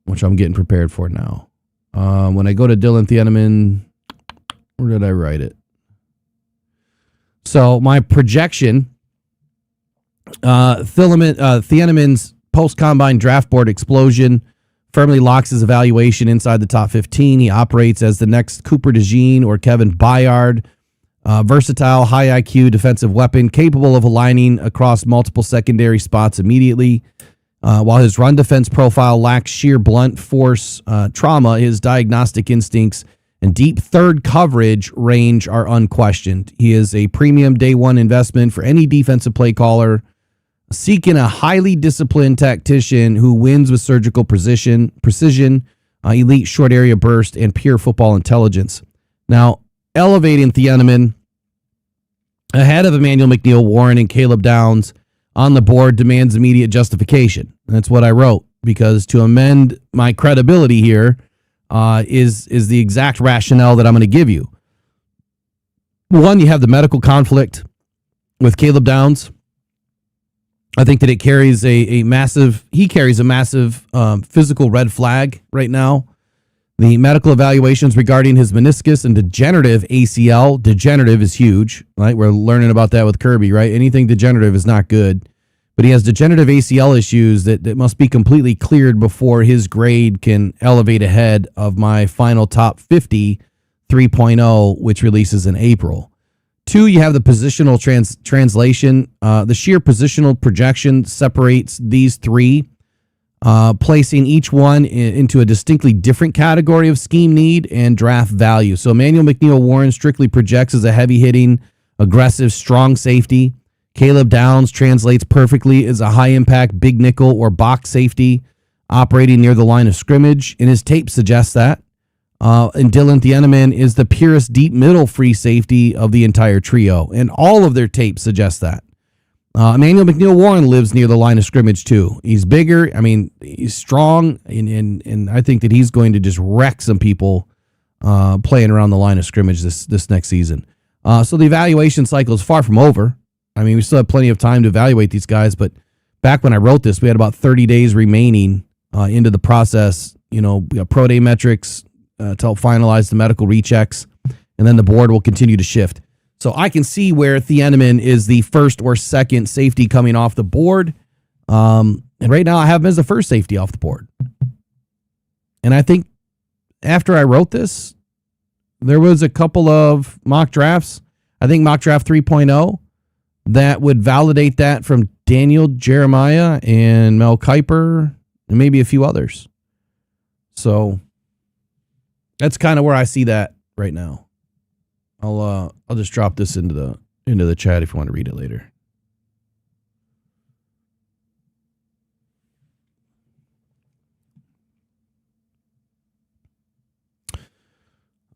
which I'm getting prepared for now. When I go to Dylan Thieneman, where did I write it? So my projection, Thieneman's post-combine draft board explosion firmly locks his evaluation inside the top 15. He operates as the next Cooper DeJean or Kevin Byard. Versatile, high IQ defensive weapon, capable of aligning across multiple secondary spots immediately. While his run defense profile lacks sheer blunt force trauma, his diagnostic instincts and deep third coverage range are unquestioned. He is a premium day one investment for any defensive play caller seeking a highly disciplined tactician who wins with surgical precision, elite short area burst, and pure football intelligence. Now, elevating Thieneman ahead of Emmanuel McNeil-Warren and Caleb Downs on the board demands immediate justification. That's what I wrote, because to amend my credibility here is the exact rationale that I'm going to give you. One, you have the medical conflict with Caleb Downs. I think that he carries a massive physical red flag right now. The medical evaluations regarding his meniscus and degenerative ACL, degenerative is huge, right? We're learning about that with Kirby, right? Anything degenerative is not good. But he has degenerative ACL issues that must be completely cleared before his grade can elevate ahead of my final top 50 3.0, which releases in April. 2, you have the positional translation. The sheer positional projection separates these 3, placing each one into a distinctly different category of scheme need and draft value. So Emmanuel McNeil-Warren strictly projects as a heavy-hitting, aggressive, strong safety. Caleb Downs translates perfectly as a high-impact, big nickel or box safety operating near the line of scrimmage, and his tape suggests that. And Dylan Thieneman is the purest deep middle free safety of the entire trio, and all of their tape suggests that. Emmanuel McNeil-Warren lives near the line of scrimmage too. He's bigger. I mean, he's strong, and I think that he's going to just wreck some people playing around the line of scrimmage this next season. So the evaluation cycle is far from over. I mean, we still have plenty of time to evaluate these guys, but back when I wrote this, we had about 30 days remaining into the process. We got pro day metrics to help finalize the medical rechecks, and then the board will continue to shift. So I can see where Thieneman is the first or second safety coming off the board. And right now I have him as the first safety off the board. And I think after I wrote this, there was a couple of mock drafts, I think mock draft 3.0, that would validate that from Daniel Jeremiah and Mel Kiper and maybe a few others. So that's kind of where I see that right now. I'll just drop this into the chat if you want to read it later.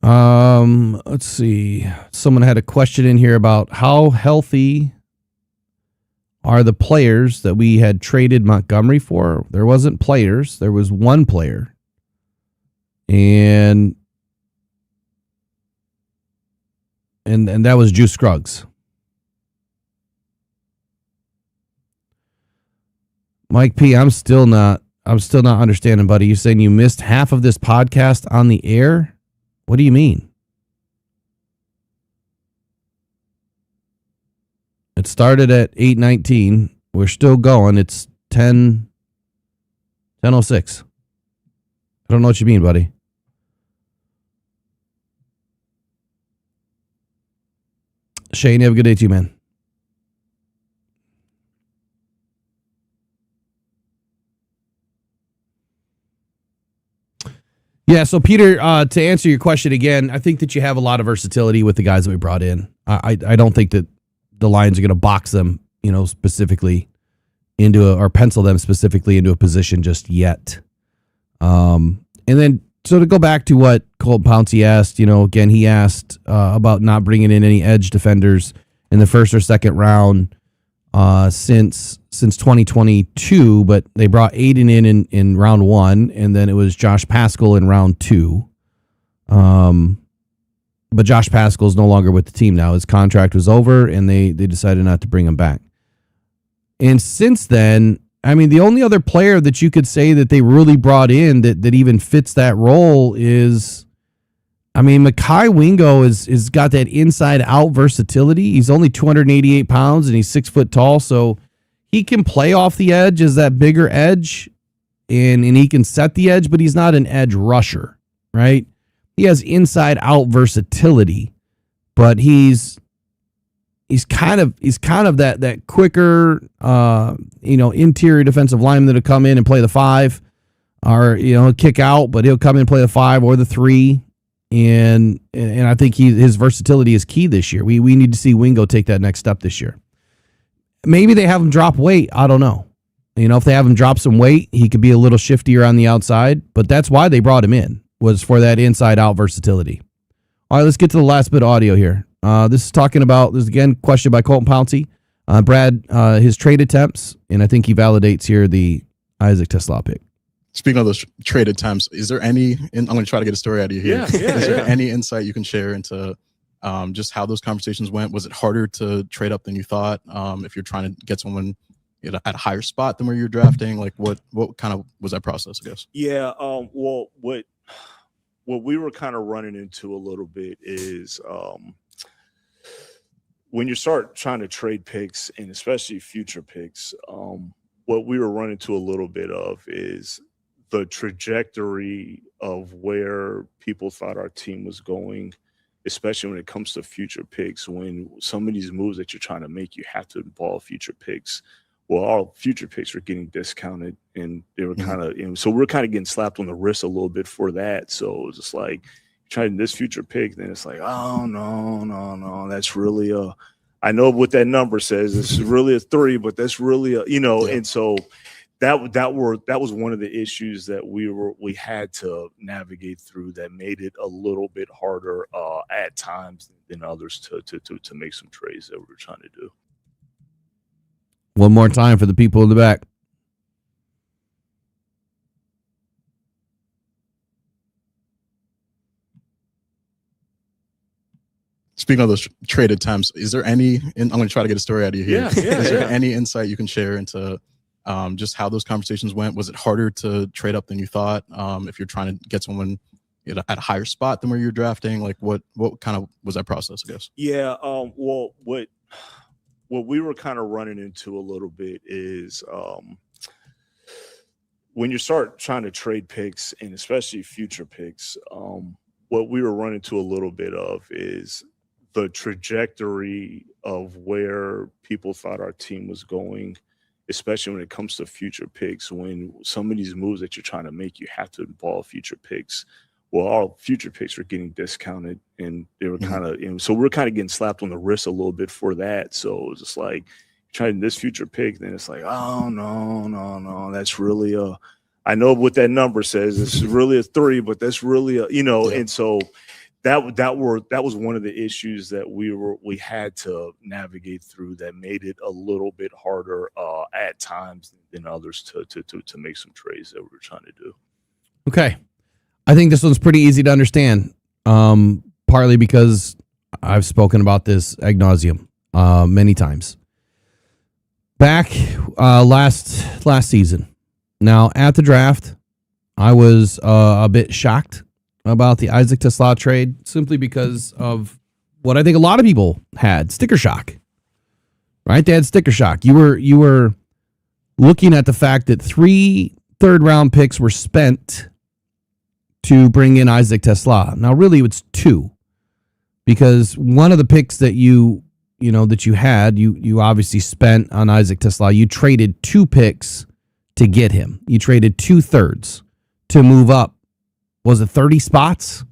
Let's see. Someone had a question in here about how healthy are the players that we had traded Montgomery for. There wasn't players. There was one player. And that was Juice Scruggs. Mike P, I'm still not understanding, buddy. You saying you missed half of this podcast on the air? What do you mean? It started at 8:19. We're still going. It's 10:06. I don't know what you mean, buddy. Shane, have a good day too, man. Yeah, so Peter, to answer your question again, I think that you have a lot of versatility with the guys that we brought in. I don't think that the Lions are going to box them, specifically into or pencil them specifically into a position just yet. And then, so to go back to what Colton Pouncey asked, again, he asked about not bringing in any edge defenders in the first or second round since 2022, but they brought Aiden in round 1, and then it was Josh Paschal in round 2. But Josh Paschal is no longer with the team now. His contract was over, and they decided not to bring him back. And since then, I mean, the only other player that you could say that they really brought in that even fits that role is, I mean, Mekhi Wingo is got that inside out versatility. He's only 288 pounds and he's 6 foot tall. So he can play off the edge as that bigger edge and he can set the edge, but he's not an edge rusher, right? He has inside out versatility, but he's kind of that quicker, interior defensive lineman that'll come in and play the 5 or, kick out, but he'll come in and play the 5 or the 3. And I think his versatility is key this year. We need to see Wingo take that next step this year. Maybe they have him drop weight. I don't know. If they have him drop some weight, he could be a little shiftier on the outside, but that's why they brought him in, was for that inside out versatility. All right, let's get to the last bit of audio here. This is talking about, this is again, question by Colton Pouncey. Brad, his trade attempts, and I think he validates here the Isaac Tesla pick. Speaking of those trade attempts, is there any, and I'm going to try to get a story out of you here. Is there any insight you can share into just how those conversations went? Was it harder to trade up than you thought? If you're trying to get someone at a higher spot than where you're drafting, like what kind of was that process, I guess? Yeah. Well, what we were kind of running into a little bit is when you start trying to trade picks and especially future picks, what we were running into a little bit of is the trajectory of where people thought our team was going, especially when it comes to future picks. When some of these moves that you're trying to make, you have to involve future picks. Well, our future picks were getting discounted, and they were kind of, so we're kind of getting slapped on the wrist a little bit for that. So it was just like, trying this future pick, then it's like, oh no, that's really I know what that number says. It's really a 3, but that's really and so that was one of the issues that we had to navigate through, that made it a little bit harder at times than others to make some trades that we were trying to do. One more time for the people in the back. Speaking of those trade attempts, is there any, and I'm going to try to get a story out of you here. Is there any insight you can share into just how those conversations went? Was it harder to trade up than you thought? If you're trying to get someone at a higher spot than where you're drafting, like what kind of was that process, I guess? Yeah. Well, what we were kind of running into a little bit is when you start trying to trade picks and especially future picks, what we were running into a little bit of is the trajectory of where people thought our team was going, especially when it comes to future picks. When some of these moves that you're trying to make, you have to involve future picks. Well, our future picks were getting discounted, and they were kind of, so we're kind of getting slapped on the wrist a little bit for that. So it was just like, trying this future pick, then it's like, oh no, that's really I know what that number says. It's really a 3, but that's really and so that was one of the issues that we had to navigate through, that made it a little bit harder at times than others to make some trades that we were trying to do. Okay. I think this one's pretty easy to understand, partly because I've spoken about this ad nauseum many times. back last season. Now, at the draft, I was a bit shocked about the Isaac Tesla trade simply because of what I think a lot of people had, sticker shock. Right? They had sticker shock. You were looking at the fact that 3 third-round picks were spent to bring in Isaac Tesla. Now, really, it's 2, because one of the picks that you had, you obviously spent on Isaac Tesla. You traded 2 picks to get him. You traded 2 thirds to move up. Was it 30 spots?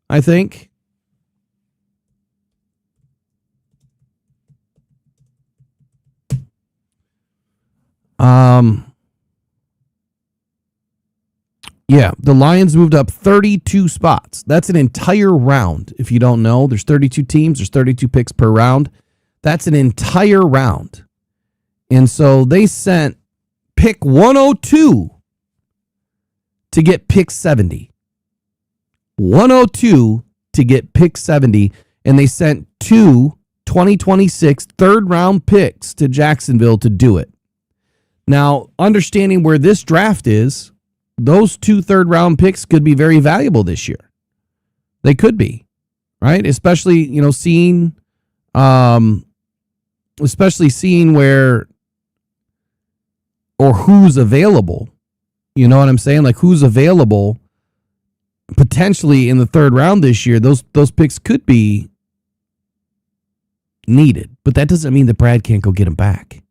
I think. Yeah, the Lions moved up 32 spots. That's an entire round. If you don't know, there's 32 teams, there's 32 picks per round. That's an entire round. And so they sent pick 102 to get pick 70. 102 to get pick 70, and they sent 2 2026 third-round picks to Jacksonville to do it. Now, understanding where this draft is, those 2 third-round picks could be very valuable this year. They could be, right? Especially seeing where or who's available. You know what I'm saying? Like, who's available potentially in the 3rd round this year. Those picks could be needed, but that doesn't mean that Brad can't go get them back.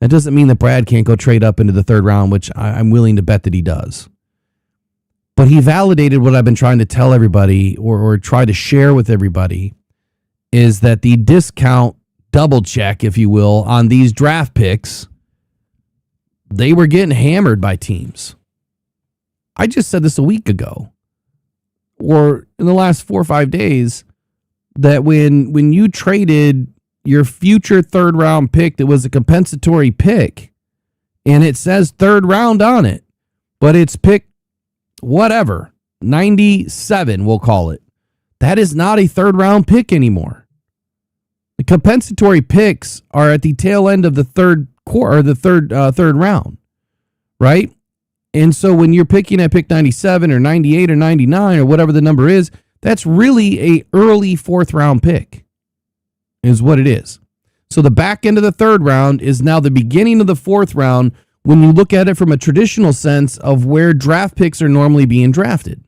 That doesn't mean that Brad can't go trade up into the 3rd round, which I'm willing to bet that he does. But he validated what I've been trying to tell everybody or try to share with everybody, is that the discount double check, if you will, on these draft picks, they were getting hammered by teams. I just said this a week ago, or in the last 4 or 5 days, that when you traded your future 3rd round pick that was a compensatory pick, and it says 3rd round on it, but it's pick whatever, 97, we'll call it. That is not a 3rd round pick anymore. The compensatory picks are at the tail end of the third round, right? And so when you're picking at pick 97 or 98 or 99 or whatever the number is, that's really a early 4th round pick, is what it is. So the back end of the 3rd round is now the beginning of the 4th round when you look at it from a traditional sense of where draft picks are normally being drafted.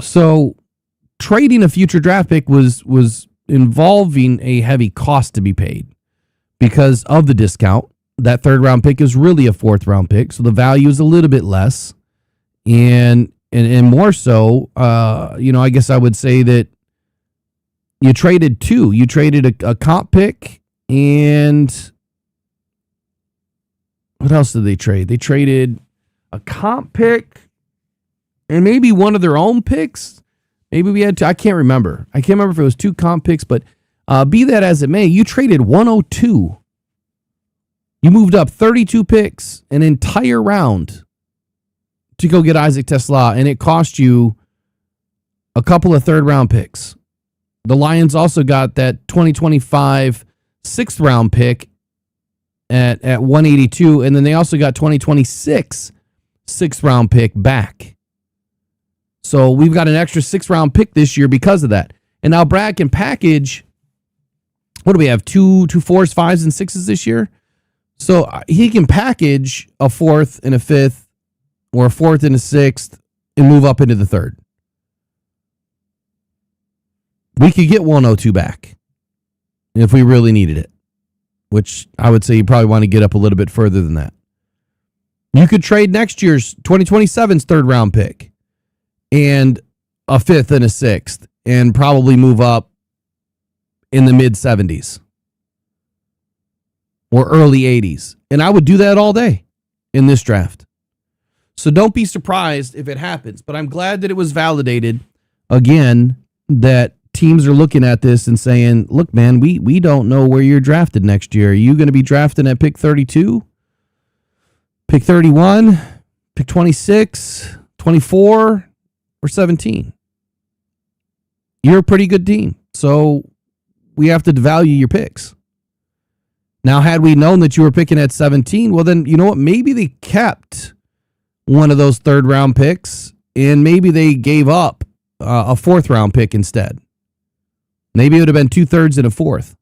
So trading a future draft pick was involving a heavy cost to be paid because of the discount. That 3rd round pick is really a 4th round pick, so the value is a little bit less. And more so, I guess I would say that you traded 2. You traded a comp pick, and what else did they trade? They traded a comp pick and maybe one of their own picks. Maybe we had 2. I can't remember. I can't remember if it was 2 comp picks, but be that as it may, you traded 102. You moved up 32 picks, an entire round, to go get Isaac Tesla, and it cost you a couple of 3rd round picks. The Lions also got that 2025 6th round pick at 182, and then they also got 2026 6th round pick back. So we've got an extra 6th round pick this year because of that. And now Brad can package, what do we have, 2 4s, 5s, and 6s this year? So he can package a 4th and a 5th, or a 4th and a 6th, and move up into the 3rd. We could get 102 back if we really needed it, which I would say you probably want to get up a little bit further than that. You could trade next year's 2027's 3rd round pick and a 5th and a 6th and probably move up in the mid 70s or early 80s. And I would do that all day in this draft. So don't be surprised if it happens. But I'm glad that it was validated, again, that teams are looking at this and saying, look, man, we don't know where you're drafted next year. Are you going to be drafted at pick 32, pick 31, pick 26, 24, or 17? You're a pretty good team. So So we have to devalue your picks. Now, had we known that you were picking at 17, well, then, you know what? Maybe they kept one of those third round picks and maybe they gave up a fourth round pick instead. Maybe it would have been 2/3 and a fourth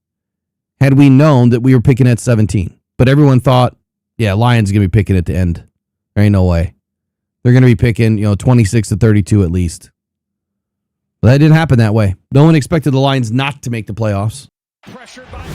had we known that we were picking at 17. But everyone thought, yeah, Lions going to be picking at the end. There ain't no way. They're going to be picking, 26 to 32 at least. But that didn't happen that way. No one expected the Lions not to make the playoffs. Pressured by